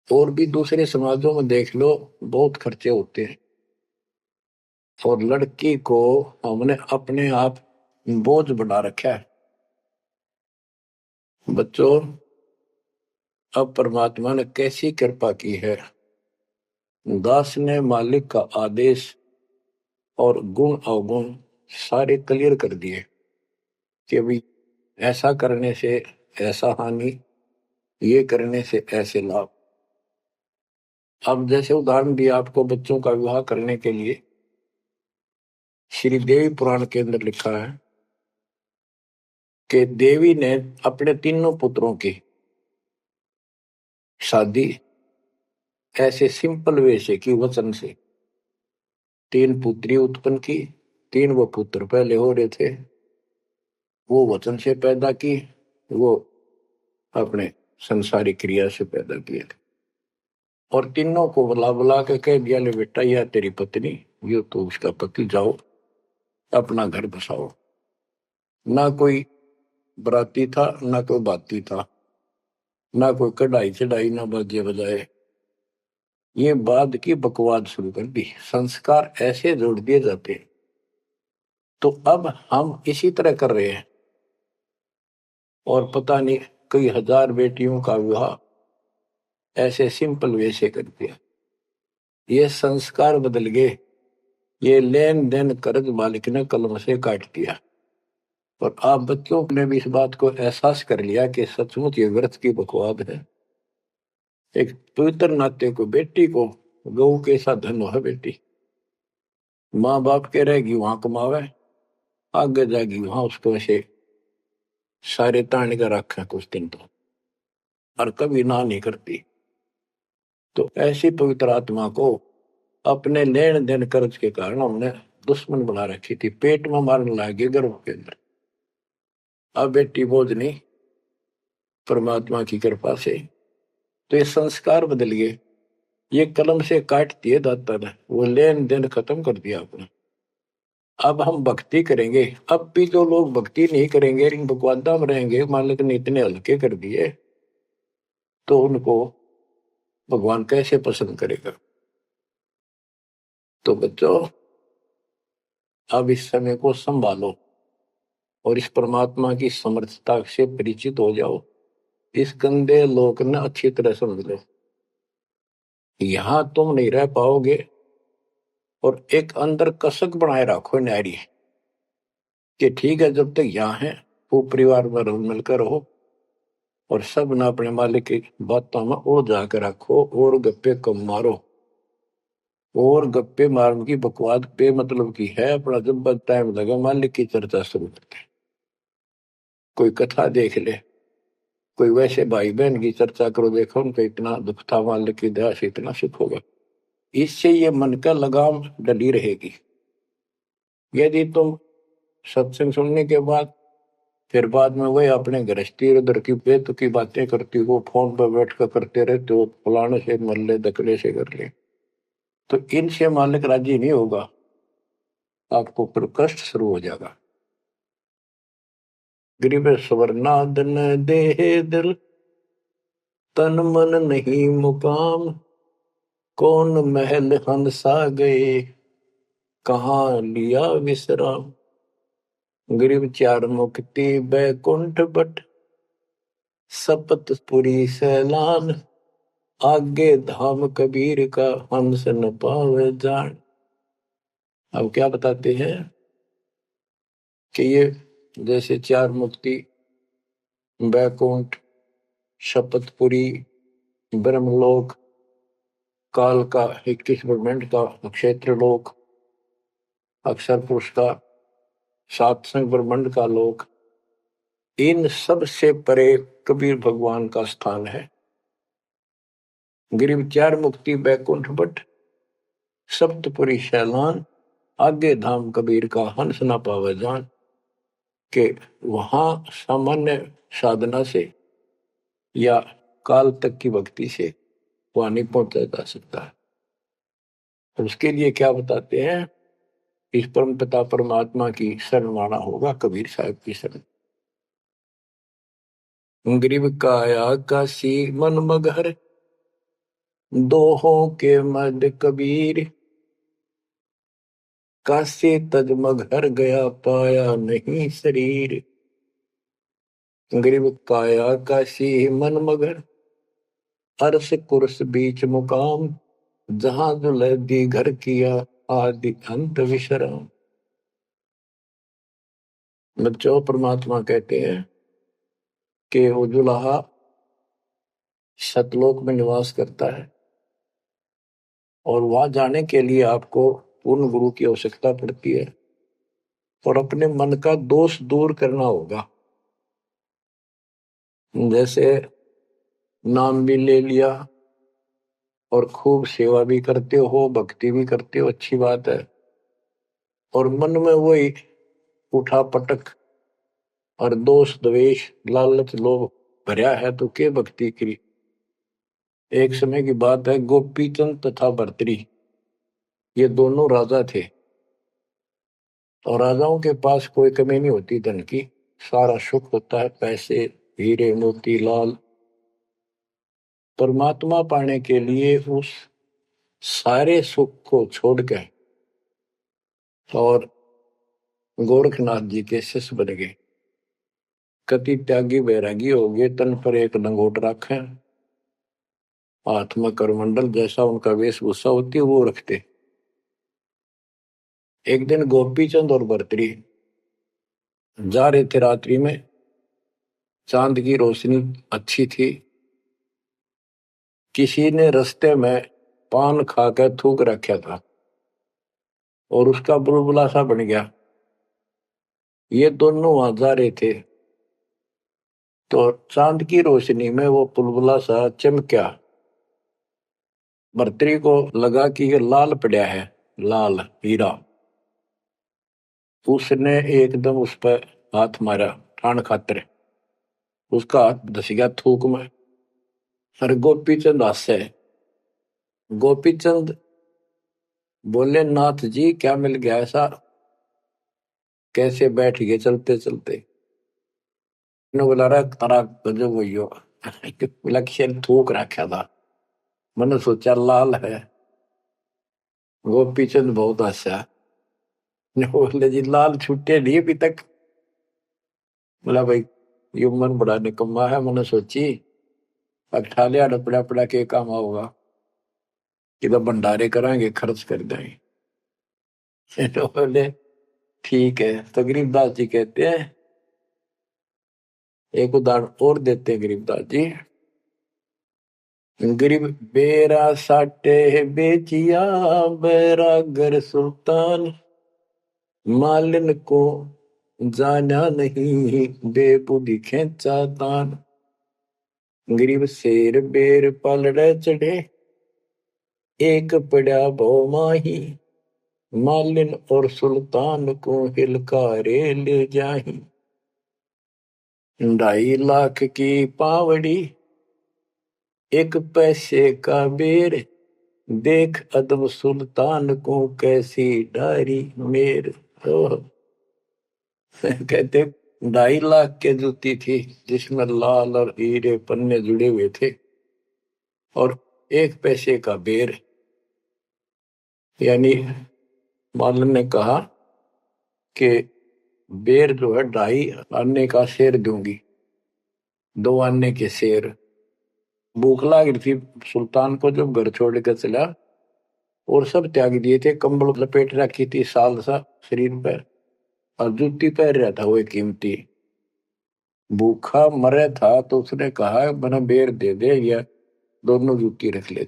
और भी दूसरे समाजों में देख लो, बहुत खर्चे होते हैं, और लड़की को हमने अपने आप बोझ बना रखा है। बच्चों, अब परमात्मा ने कैसी कृपा की है, दास ने मालिक का आदेश और गुण अवगुण सारे क्लियर कर दिए कि भाई ऐसा करने से ऐसा हानि, ये करने से ऐसे लाभ। अब जैसे उदाहरण दिया आपको बच्चों का विवाह करने के लिए, श्री देवी पुराण के अंदर लिखा है कि देवी ने अपने तीनों पुत्रों की शादी ऐसे सिंपल वे से की, वचन से। 3 पुत्री उत्पन्न की, 3 वो पुत्र पहले हो रहे थे, वो वचन से पैदा की, वो अपने संसारिक क्रिया से पैदा किए थे। और तीनों को बुला बुला के कह दिया, ले बेटा यह तेरी पत्नी, ये तो उसका पति, जाओ अपना घर बसाओ। ना कोई बराती था ना कोई बाती था, ना कोई कढ़ाई चढ़ाई, ना बाजे बजाए। ये बाद की बकवाद शुरू कर दी, संस्कार ऐसे जोड़ दिए जाते हैं। तो अब हम इसी तरह कर रहे हैं, और पता नहीं कई हजार बेटियों का विवाह ऐसे सिंपल वे से कर दिया। ये संस्कार बदल गए, ये लेन देन कर्ज मालिक ने कलम से काट दिया। और आप बच्चों ने भी इस बात को एहसास कर लिया कि सचमुच ये व्यर्थ की बकवाद है। एक पवित्र नाते को, बेटी को गऊ के साथ धन है बेटी, माँ बाप के रहेगी वहां कमावे, आगे जाएगी वहां उसको ऐसे सारे ताने का रखे कुछ दिन तो, और कभी ना नहीं करती। तो ऐसी पवित्र आत्मा को अपने लेन देन कर्ज के कारण हमने दुश्मन बना रखी थी, पेट में मारने लगे गर्भ के अंदर। अब बेटी बोझ नहीं, परमात्मा की कृपा से तो ये संस्कार बदल गए। ये कलम से काट दिए दाता ने, वो लेन देन खत्म कर दिया आपने। अब हम भक्ति करेंगे। अब भी जो लोग भक्ति नहीं करेंगे, इन बकवादा में रहेंगे, मालिक ने इतने हल्के कर दिए, तो उनको भगवान कैसे पसंद करेगा। तो बच्चों, अब इस समय को संभालो और इस परमात्मा की समर्थता से परिचित हो जाओ। इस गंदे लोक ने अच्छी तरह समझ लो, यहां तुम नहीं रह पाओगे। और एक अंदर कसक बनाए रखो नारी कि ठीक है, जब तक यहाँ है वो परिवार में रल मिलकर रहो, और सब ना अपने मालिक की बातों में ओ जाकर रखो, और गप्पे कम मारो। और गप्पे मारने की बकवाद पे मतलब की है, अपना जब टाइम लगा मालिक की चर्चा शुरू करते, कोई कथा देख ले, कोई वैसे भाई बहन की चर्चा करो, देखो उनको इतना दुख था, मालिक की दया से इतना सुख होगा। इससे ये मन का लगाम डली रहेगी। यदि तुम सत्संग सुनने के बाद फिर बाद में वही अपने गृहस्थी उधर की बेत की बातें करती हो, फोन पर बैठ कर करते रहते हो, फलाने से मर ले, दकले से कर ले, तो इनसे मालिक राजी नहीं होगा, आपको फिर कष्ट शुरू हो जाएगा। गरीब स्वर्णादन देह दिल, तन मन नहीं मुकाम, कौन महल हंसा गए, कहाँ लिया विश्राम। गरीब चार मुक्ति बैकुंठ बट, सपतपुरी सैलान, आगे धाम कबीर का, हंस न पावे जान। अब क्या बताते हैं कि ये जैसे चार मुक्ति, बैकुंठ, शपथपुरी, ब्रह्मलोक, काल का 21 ब्रह्मांड का क्षेत्र लोक, अक्षर पुरुष का सातसंग ब्रह्मांड का लोक, इन सब से परे कबीर भगवान का स्थान है। गिरिव चार मुक्ति बैकुंठ बट, सप्तपुरी शैलान, आगे धाम कबीर का, हंस ना पावे जान। के वहां सामान्य साधना से या काल तक की भक्ति से वहां नहीं पहुंचा जा सकता है। तो उसके लिए क्या बताते हैं, इस परम पिता परमात्मा की शरण माना होगा, कबीर साहब की शरण। गरीब काया काशी मन मगहर, दोहों के मद कबीर, काशी तज मगहर गया, पाया नहीं शरीर। गरीब काया काशी मन मगर, अर्श कुर्स बीच मुकाम, जहां दुलहदी घर किया, आदि अंत विश्राम। बच्चों, परमात्मा कहते हैं कि वो दुल्हा सतलोक में निवास करता है, और वहां जाने के लिए आपको पूर्ण गुरु की आवश्यकता पड़ती है, और अपने मन का दोष दूर करना होगा। जैसे नाम भी ले लिया और खूब सेवा भी करते हो, भक्ति भी करते हो, अच्छी बात है, और मन में वही उठा पटक और दोष द्वेष लालच लोभ भरा है, तो के भक्ति करी। एक समय की बात है, गोपीचंद तथा भर्तरी, ये दोनों राजा थे, और राजाओं के पास कोई कमी नहीं होती धन की, सारा सुख होता है, पैसे हीरे मोती लाल, परमात्मा पाने के लिए उस सारे सुख को छोड़ के और गोरखनाथ जी के शिष्य बन गए। कति त्यागी बैरागी हो गए, तन पर एक लंगोट रखे, हाथ में करमंडल, जैसा उनका वेशभूषा होती है वो रखते। एक दिन गोपी चंद और बर्तरी जा रहे थे रात्रि में, चांद की रोशनी अच्छी थी। किसी ने रास्ते में पान खाकर थूक रखा था और उसका बुलबुला सा बन गया। ये दोनों वहां जा रहे थे तो चांद की रोशनी में वो बुलबुला सा चमका। बर्तरी को लगा कि ये लाल पड़ा है, लाल हीरा। उसने एकदम उस पर हाथ मारा ठाण खातर, उसका हाथ धस गया थूक में। सर गोपी चंद हासे। गोपी चंद बोले, नाथ जी क्या मिल गया ऐसा, कैसे बैठ गए चलते चलते। बोला रहा तारा गजब हुई हो, लक्ष्य थूक रखा था, मैंने सोचा लाल है। गोपी चंद बहुत हंसा, बोले जी लाल छुट्टे नहीं अभी तक। बोला भाई ये मन बड़ा निकम्मा है, मैंने सोची अब ठा लिया डपड़ा पड़ा के काम होगा, कि भंडारे कराएंगे खर्च कर देंगे। तो बोले ठीक है। तो गरीबदास जी कहते हैं, एक उदाहरण और देते हैं गरीबदास जी। गरीब बेरा साटे बेचिया बैरागर सुल्तान, मालिन को जाना नहीं बेबुद्धि खेचा तान। गरीब शेर बेर पलड़े चढ़े, एक पड़ा भो माही, मालिन और सुल्तान को हिलकारे ले जाही। 2.5 लाख की पावड़ी, एक पैसे का बेर, देख अदब सुल्तान को कैसी डारी मेर। कहते 2.5 लाख के जूती थी जिसमें लाल और हीरे पन्ने जुड़े हुए थे, और 1 पैसे का बेर। यानी मालन ने कहा कि बेर जो है 2.5 आने का शेर दूंगी, 2 आने के शेर। भूख लाग रही थी सुल्तान को जब घर छोड़ कर चला, और सब त्याग दिए थे, कंबल लपेट रखी थी साल सा शरीर पर, और जूती पहन रहा था वो कीमती। भूखा मरे था तो उसने कहा मैंने बेर दे दे, या दोनों जूती रख ले,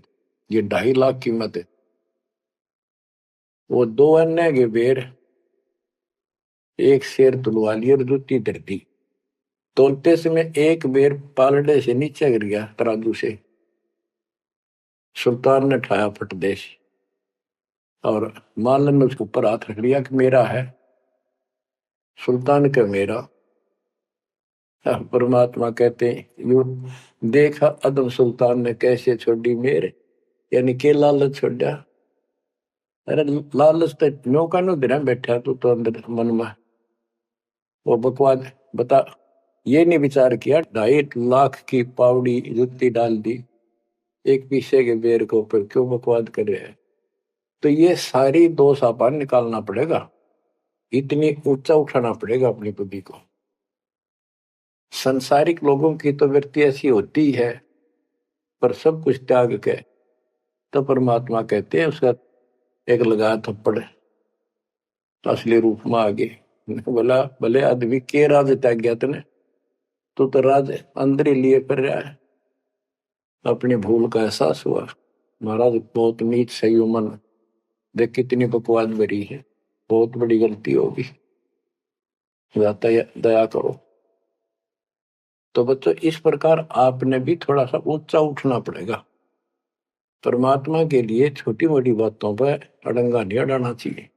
ये 2.5 लाख कीमत है। वो 2 अन्य के बेर, एक शेर तुलवा लिया और जूती धर दी। तोलते समय एक बेर पालड़े से नीचे गिर गया तराजू से। सुल्तान ने ठाया फटदेश, और मालन ने उसके ऊपर हाथ रख लिया कि मेरा है। सुल्तान का मेरा। परमात्मा कहते हैं यू देखा अदम सुल्तान ने कैसे छोड़ी मेरे, यानी के लालच छोड़ा। अरे लालच तो नौका नो दिन बैठा तू तो अंदर मन में वो बकवास बता। ये नहीं विचार किया 2.5 लाख की पावड़ी जुत्ती डाल दी, एक पीछे के बेर को ऊपर क्यों बकवाद कर रहे हैं। तो ये सारी दोष आपा निकालना पड़ेगा, इतनी ऊंचा उठाना पड़ेगा अपनी बुद्धि को। संसारिक लोगों की तो वृत्ति ऐसी होती है, पर सब कुछ त्याग के तो परमात्मा कहते हैं उसका एक लगा थप्पड़ असली रूप में आ गए। बोला भले आदमी के राज त्याग गया तने, तो राज अंदर ही लिए कर रहा है। अपनी भूल का एहसास हुआ, महाराज बहुत नीच सही मन, देख कितनी बकवास भरी है, बहुत बड़ी गलती होगी, दया करो। तो बच्चों इस प्रकार आपने भी थोड़ा सा ऊंचा उठना पड़ेगा। परमात्मा के लिए छोटी मोटी बातों पर अड़ंगा नहीं अड़ाना चाहिए।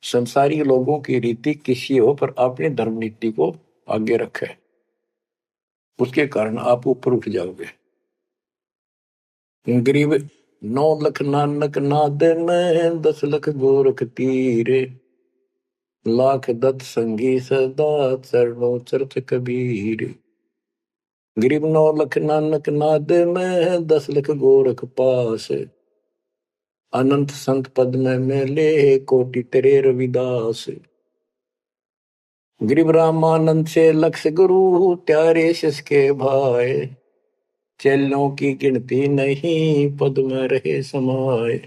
संसारी लोगों की रीति किसी हो, पर अपनी धर्म नीति को आगे रखे, उसके कारण आप ऊपर उठ जाओगे। गरीब 9 लाख नानक नाद में, 10 लाख गोरख तीरे, लाख दत्त संगी सदा चरणों चरत कबीर। गरीब 9 लख नानक नाद में, 10 लख गोरख पास। अनंत संत पद में मेले, कोटि तेरे रविदास। गरीब रामानंद से लक्ष गुरु, त्यारे शिष के भाई। चेलों की गिनती नहीं, पद में रहे समाये।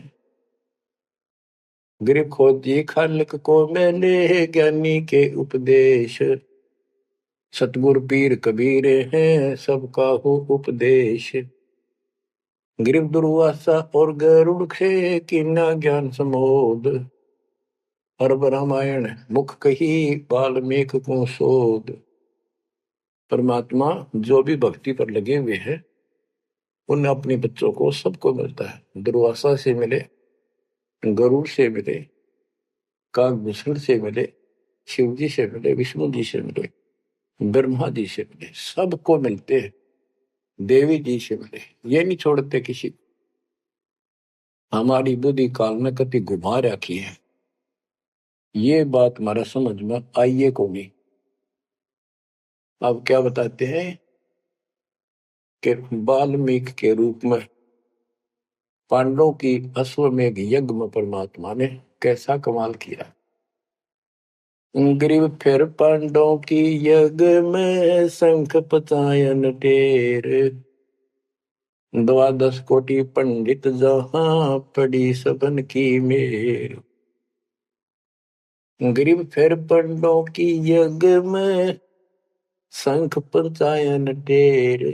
गरीब खोजी खालिक को मेले, ज्ञानी के उपदेश। सतगुरु पीर कबीर हैं, सबका हो उपदेश। गरीब दुर्वासा और गरुड़ से, कीना ज्ञान समोद। अरब रामायण मुख कही, वाल्मीक को शोध। परमात्मा जो भी भक्ति पर लगे हुए हैं, उन अपने बच्चों को सबको मिलता है। दुर्वासा से मिले, गरुड़ से मिले, काकभूषण से मिले, शिव जी से मिले, विष्णु जी से मिले, ब्रह्मा जी से मिले, सबको मिलते हैं। देवी जी से मिले, ये नहीं छोड़ते किसी को। हमारी बुद्धि काल में कति घुमा रखी है, ये बात हमारा समझ में आइए को नहीं। अब क्या बताते हैं कि वाल्मीकि के रूप में पांडवों की अश्वमेघ यज्ञ में परमात्मा ने कैसा कमाल किया। गरीब फिर पांडवों की यज्ञ में, शंख पचायन टेर। 12 कोटि पंडित जहां, पड़ी सबन की मेर। गरीब फिर पांडवों की यज्ञ में, शंख पंचायन टेर।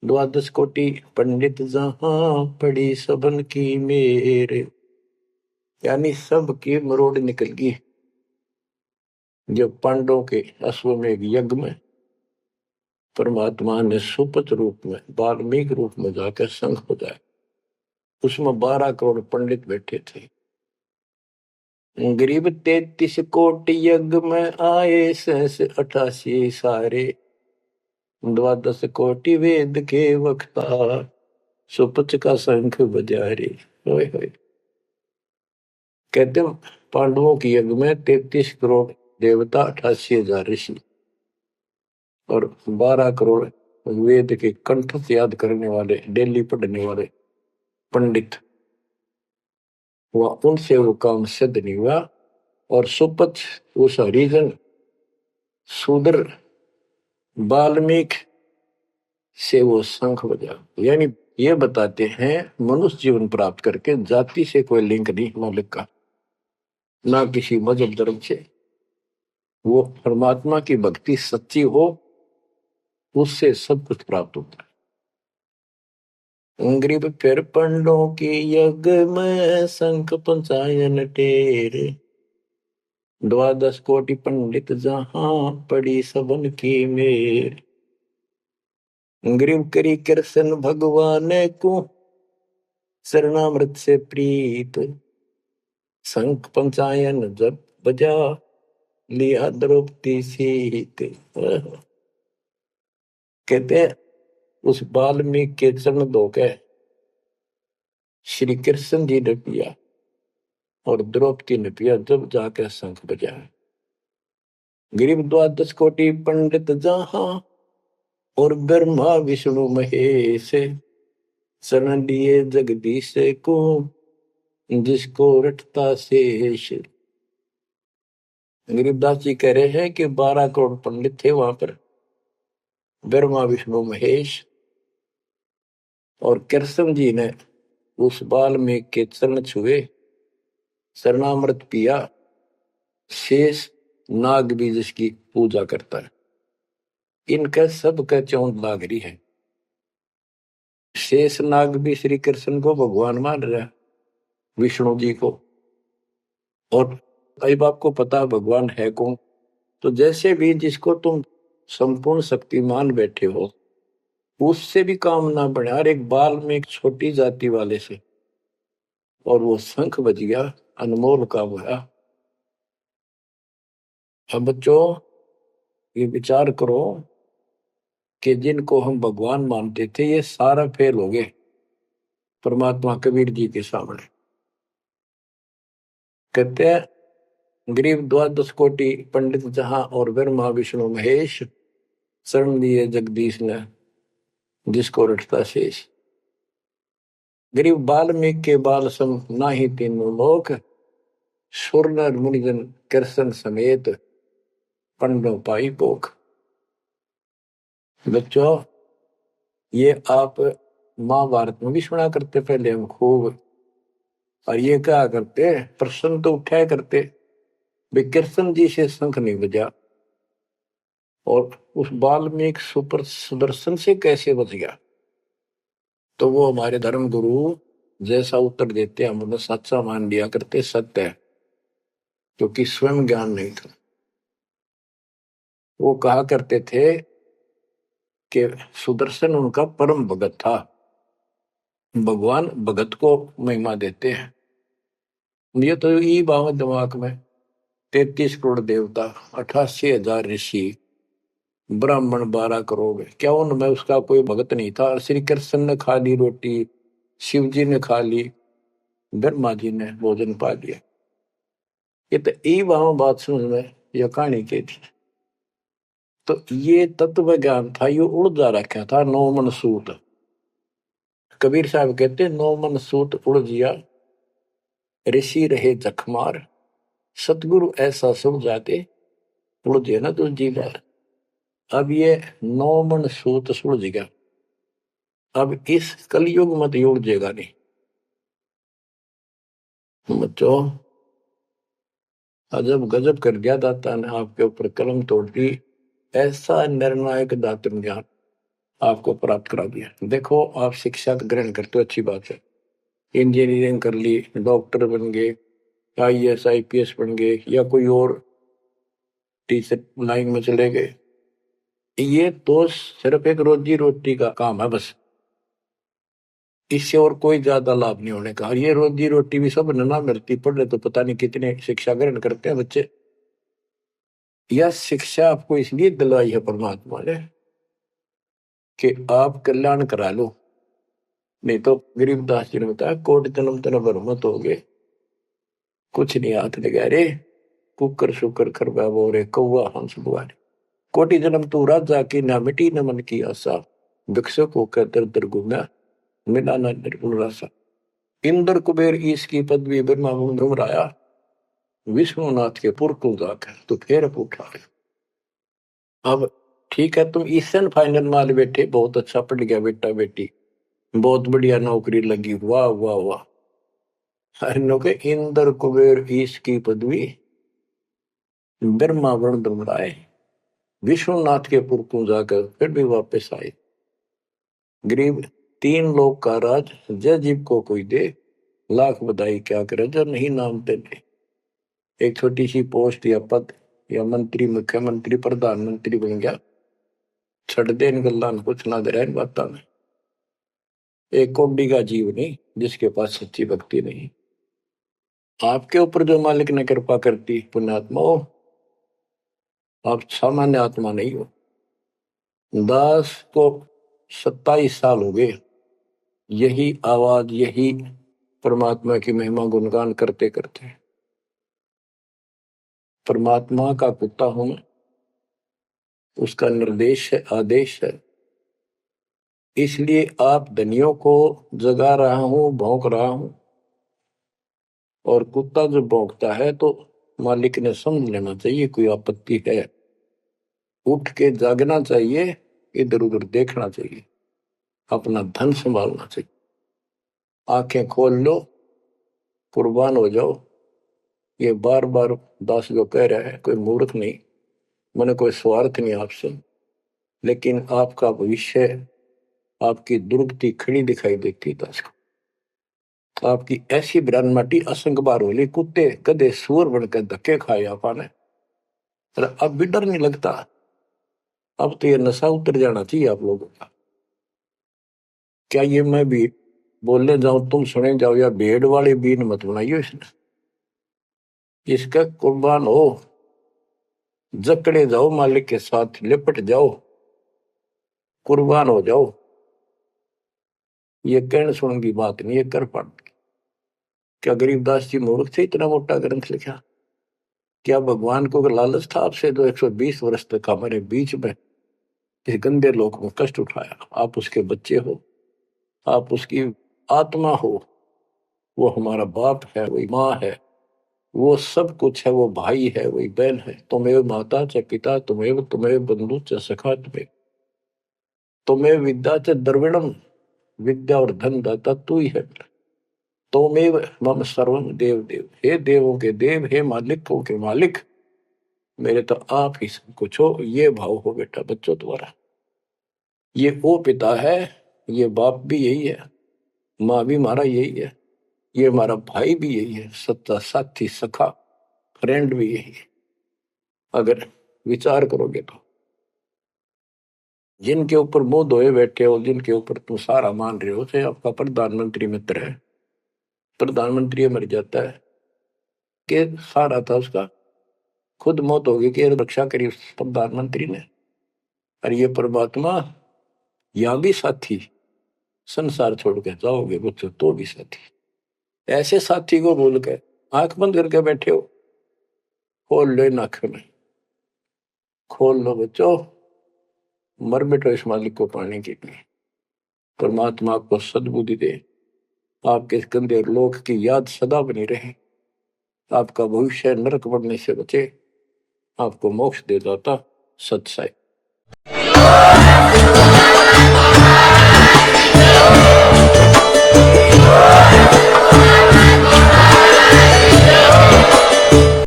12 कोटि पंडित जहां, पड़ी सबन की मेर। यानी सबकी मरोड़ निकल गई जब पांडवों के अश्वमेघ यज्ञ में परमात्मा ने सुपत रूप में, वाल्मीकि रूप में जाकर शंख बजाया। उसमें 12 करोड़ पंडित बैठे थे। गरीब 33 कोटि यज्ञ में आए, 88 सारे। 12 कोटि वेद के वक्ता, सुपच का शंख बजारे। होए होए। कहते पांडवों की यज्ञ में 33 करोड़ देवता, 88,000 ऋषि और 12 करोड़ वेद के कंठ से याद करने वाले, डेली पढ़ने वाले पंडित। वह उनसे वो काम सिद्ध नहीं हुआ। और सुपथ उस हरिजन शूद्र वाल्मीकि से वो शंख बजा। यानी ये बताते हैं मनुष्य जीवन प्राप्त करके जाति से कोई लिंक नहीं मालिक का, ना किसी मजहब धर्म से। वो परमात्मा की भक्ति सच्ची हो, उससे सब कुछ प्राप्त होता है। गरीब फिर पंडों की यज्ञ में, शंख पंचायन टेर। 12 कोटि पंडित जहां, पड़ी सबन की मेर। गरीब करी कृष्ण भगवान को, शरणामृत से प्रीत। शंख पंचायन जब बजा, लिया द्रौपदी सीत। कहते हैं उस वाल्मीकि के चरण धोके श्री कृष्ण जी ने पिया और द्रौपदी ने पिया, जब जाकर शंख बजा। गरीब 12 कोटि पंडित जहां, और ब्रह्मा विष्णु महेश। शरण लिए जगदीश को, जिसको रटता शेष। गरीबदास जी कह रहे हैं कि 12 करोड़ पंडित थे वहां पर, ब्रह्मा विष्णु महेश। और कृष्ण जी ने उस वाल्मीकि के चरण छुए, शरणामृत पिया। शेष नाग भी जिसकी पूजा करता है, इनका सबका चौंध लाग रही है। शेष नाग भी श्री कृष्ण को भगवान मान रहा है, विष्णु जी को। और अब आपको पता भगवान है कौन। तो जैसे भी जिसको तुम संपूर्ण शक्ति मान बैठे हो, उससे भी काम ना बढ़े। हर एक बाल में एक छोटी जाति वाले से, और वो शंख बज गया, अनमोल काम हुआ। अब बच्चों ये विचार करो कि जिनको हम भगवान मानते थे, ये सारा फेल हो गए परमात्मा कबीर जी के सामने। कहते हैं गरीब 12 कोटि पंडित जहां, और ब्रह्मा विष्णु महेश। शरण दिए जगदीश ने जिसको रटता शेष। गरीब बाल्मीकि के बाल सम नाही तीनों लोक, सुर नर मुनिजन कृष्ण समेत पंडो पाई पोख। बच्चों, ये आप महाभारत में भी सुना करते पहले हम खूब, और ये क्या करते प्रश्न तो उठाया करते, वे कृष्ण जी से शंख नहीं बजा और उस वाल्मीकि सुपर सुदर्शन से कैसे बच गया। तो वो हमारे धर्म गुरु जैसा उत्तर देते हम उन्हें सच्चा मान लिया करते, सत्य है, क्योंकि स्वयं ज्ञान नहीं था। वो कहा करते थे कि सुदर्शन उनका परम भगत था। भगवान भगत को महिमा देते हैं। ये तो ये बात दिमाग में, 33 करोड़ देवता, 88,000 ऋषि, ब्राह्मण 12 करोड़, क्या उनमें उसका कोई भगत नहीं था। श्री कृष्ण ने खा ली रोटी, शिव जी ने खा ली, ब्रह्मा जी ने भोजन पा लिया। ये तो ई वहां बात समझ में यह कहानी के थी। तो ये तत्व ज्ञान था, ये उड़ जा रखा था। नौ मन सूत, कबीर साहब कहते नौ मन सूत उड़ जिया, ऋषि रहे जखमार, सतगुरु ऐसा सब जाते उड़ जे ना दूजी बार। अब ये नौ मन सूत सुलझ गया, अब इस कलयुग मत उड़जेगा नहीं। बच्चों, अजब गजब कर दिया दाता ने आपके ऊपर कलम तोड़ दी, ऐसा निर्णायक दातृ ज्ञान आपको प्राप्त करा दिया। देखो, आप शिक्षा ग्रहण करते हो, अच्छी बात है, इंजीनियरिंग कर ली, डॉक्टर बन गए, IAS IPS बन गए, या कोई और टीचर लाइन में चले गए। ये तो सिर्फ एक रोजी रोटी का काम है बस, इससे और कोई ज्यादा लाभ नहीं होने का। और ये रोजी रोटी भी सब ना मिलती, पढ़ ले तो पता नहीं कितने शिक्षा ग्रहण करते हैं बच्चे। यह शिक्षा आपको इसलिए दिलवाई है परमात्मा ने कि आप कल्याण करा लो। नहीं तो गरीबदास जी ने बताया, कोट जन्म तन भरमत हो गए, कुछ नहीं हाथ लगा रे, कुकर शुकर कर बोरे कौआ हंस बुआरे। कोटि जन्म तू राजा की, ना मिटी न मन की आशा, भिक्षुक होकर दर दर घूमा, मिला न निर्गुण रासा। इंद्र कुबेर ईश की पदवी ब्रह्मा घुमराया, विष्णुनाथ के पुर को जाकर तो फिर उठा। अब ठीक है, तुम ईसन फाइनल माल बैठे, बहुत अच्छा पढ़ गया बेटा बेटी, बहुत बढ़िया नौकरी लगी, वाह वाह वाह। के इंद्र कुबेर ईश की पदवी ब्रह्मा वर्ण घुमराए, विश्वनाथ के पुर को जाकर फिर भी वापस आए। गरीब 3 लोक का राज जय जीव को कोई दे, लाख बधाई क्या करे जो नहीं नाम तेरे। एक छोटी सी पोस्ट या पद या मंत्री, मुख्यमंत्री, प्रधानमंत्री बन गया, छड़ दे इन गल्ला कुछ ना दे रहा इन बात में। एक कौड़ी का जीव नहीं जिसके पास सच्ची भक्ति नहीं। आपके ऊपर जो मालिक ने कृपा करती पुण्यात्मा हो, आप सामान्य आत्मा नहीं हो। दास को 27 साल हो गए यही आवाज, यही परमात्मा की महिमा गुणगान करते करते। परमात्मा का कुत्ता हूं मैं, उसका निर्देश है, आदेश है, इसलिए आप धनियों को जगा रहा हूं, भौंक रहा हूं। और कुत्ता जब भौंकता है तो मालिक ने समझ लेना चाहिए कोई आपत्ति है, उठ के जागना चाहिए, इधर उधर देखना चाहिए, अपना धन संभालना चाहिए। आंखें खोल लो, कुर्बान हो जाओ। ये बार बार दास जो कह रहा है, कोई मूर्ख नहीं, मैंने कोई स्वार्थ नहीं आपसे, लेकिन आपका भविष्य, आपकी दुर्गति खड़ी दिखाई देती दास को। आपकी ऐसी ब्रह्मटी असंग बार होली, कुत्ते गधे सुअर बनकर धक्के खाए आपने, अब भी डर नहीं लगता। अब तो ये नशा उतर जाना चाहिए आप लोगों का। क्या ये मैं भी बोलने जाऊं तुम सुने जाओ, या भेड़ वाले बीन मत बनाइयो इसने। इसका कुर्बान हो, जकड़े जाओ, मालिक के साथ लिपट जाओ, कुर्बान हो जाओ। ये कहने सुन की बात नहीं, ये कर पड़। क्या गरीबदास जी मूर्ख थे इतना मोटा ग्रंथ लिखा? क्या भगवान को लालच था आपसे जो 120 वर्ष तक हमारे बीच में इस गंदे लोक में कष्ट उठाया, आप उसके बच्चे हो, आप उसकी आत्मा हो, वो हमारा बाप है, वही माँ है, वो सब कुछ है, वो भाई है, वही बहन है। तुम्हें माता च पिता तुम्हें, तुम्हें बंधु च सखा तुम्हें विद्या च द्रविणम, विद्या और धन दाता तू ही है। तोमेव मम सर्वम देव देव, हे देवों के देव, हे मालिकों के मालिक, मेरे तो आप ही सब कुछ हो। ये भाव हो बेटा बच्चों तुम्हारा। ये वो पिता है, ये बाप भी यही है, माँ भी हमारा यही है, ये हमारा भाई भी यही है, सच्चा साथी सखा फ्रेंड भी यही है। अगर विचार करोगे तो जिनके ऊपर मुंह धोए बैठे हो, जिनके ऊपर तुम सारा मान रहे हो, चाहे आपका प्रधानमंत्री मित्र है, प्रधानमंत्री मर जाता है कि सारा था उसका, खुद मौत होगी कि रक्षा करी उस प्रधानमंत्री ने। और ये परमात्मा यहाँ भी साथी, संसार छोड़ के जाओगे बच्चों तो भी साथी। ऐसे साथी को बोल के आंख बंद करके बैठे हो, खोल लो इन आंख में, खोल लो बच्चों, मर बैठो इस मालिक को पाने के लिए। परमात्मा आपको सद्बुद्धि दे, आपके गंदे लोक की याद सदा बनी रहे, आपका भविष्य नरक बढ़ने से बचे, आपको मोक्ष दे दाता सत साई।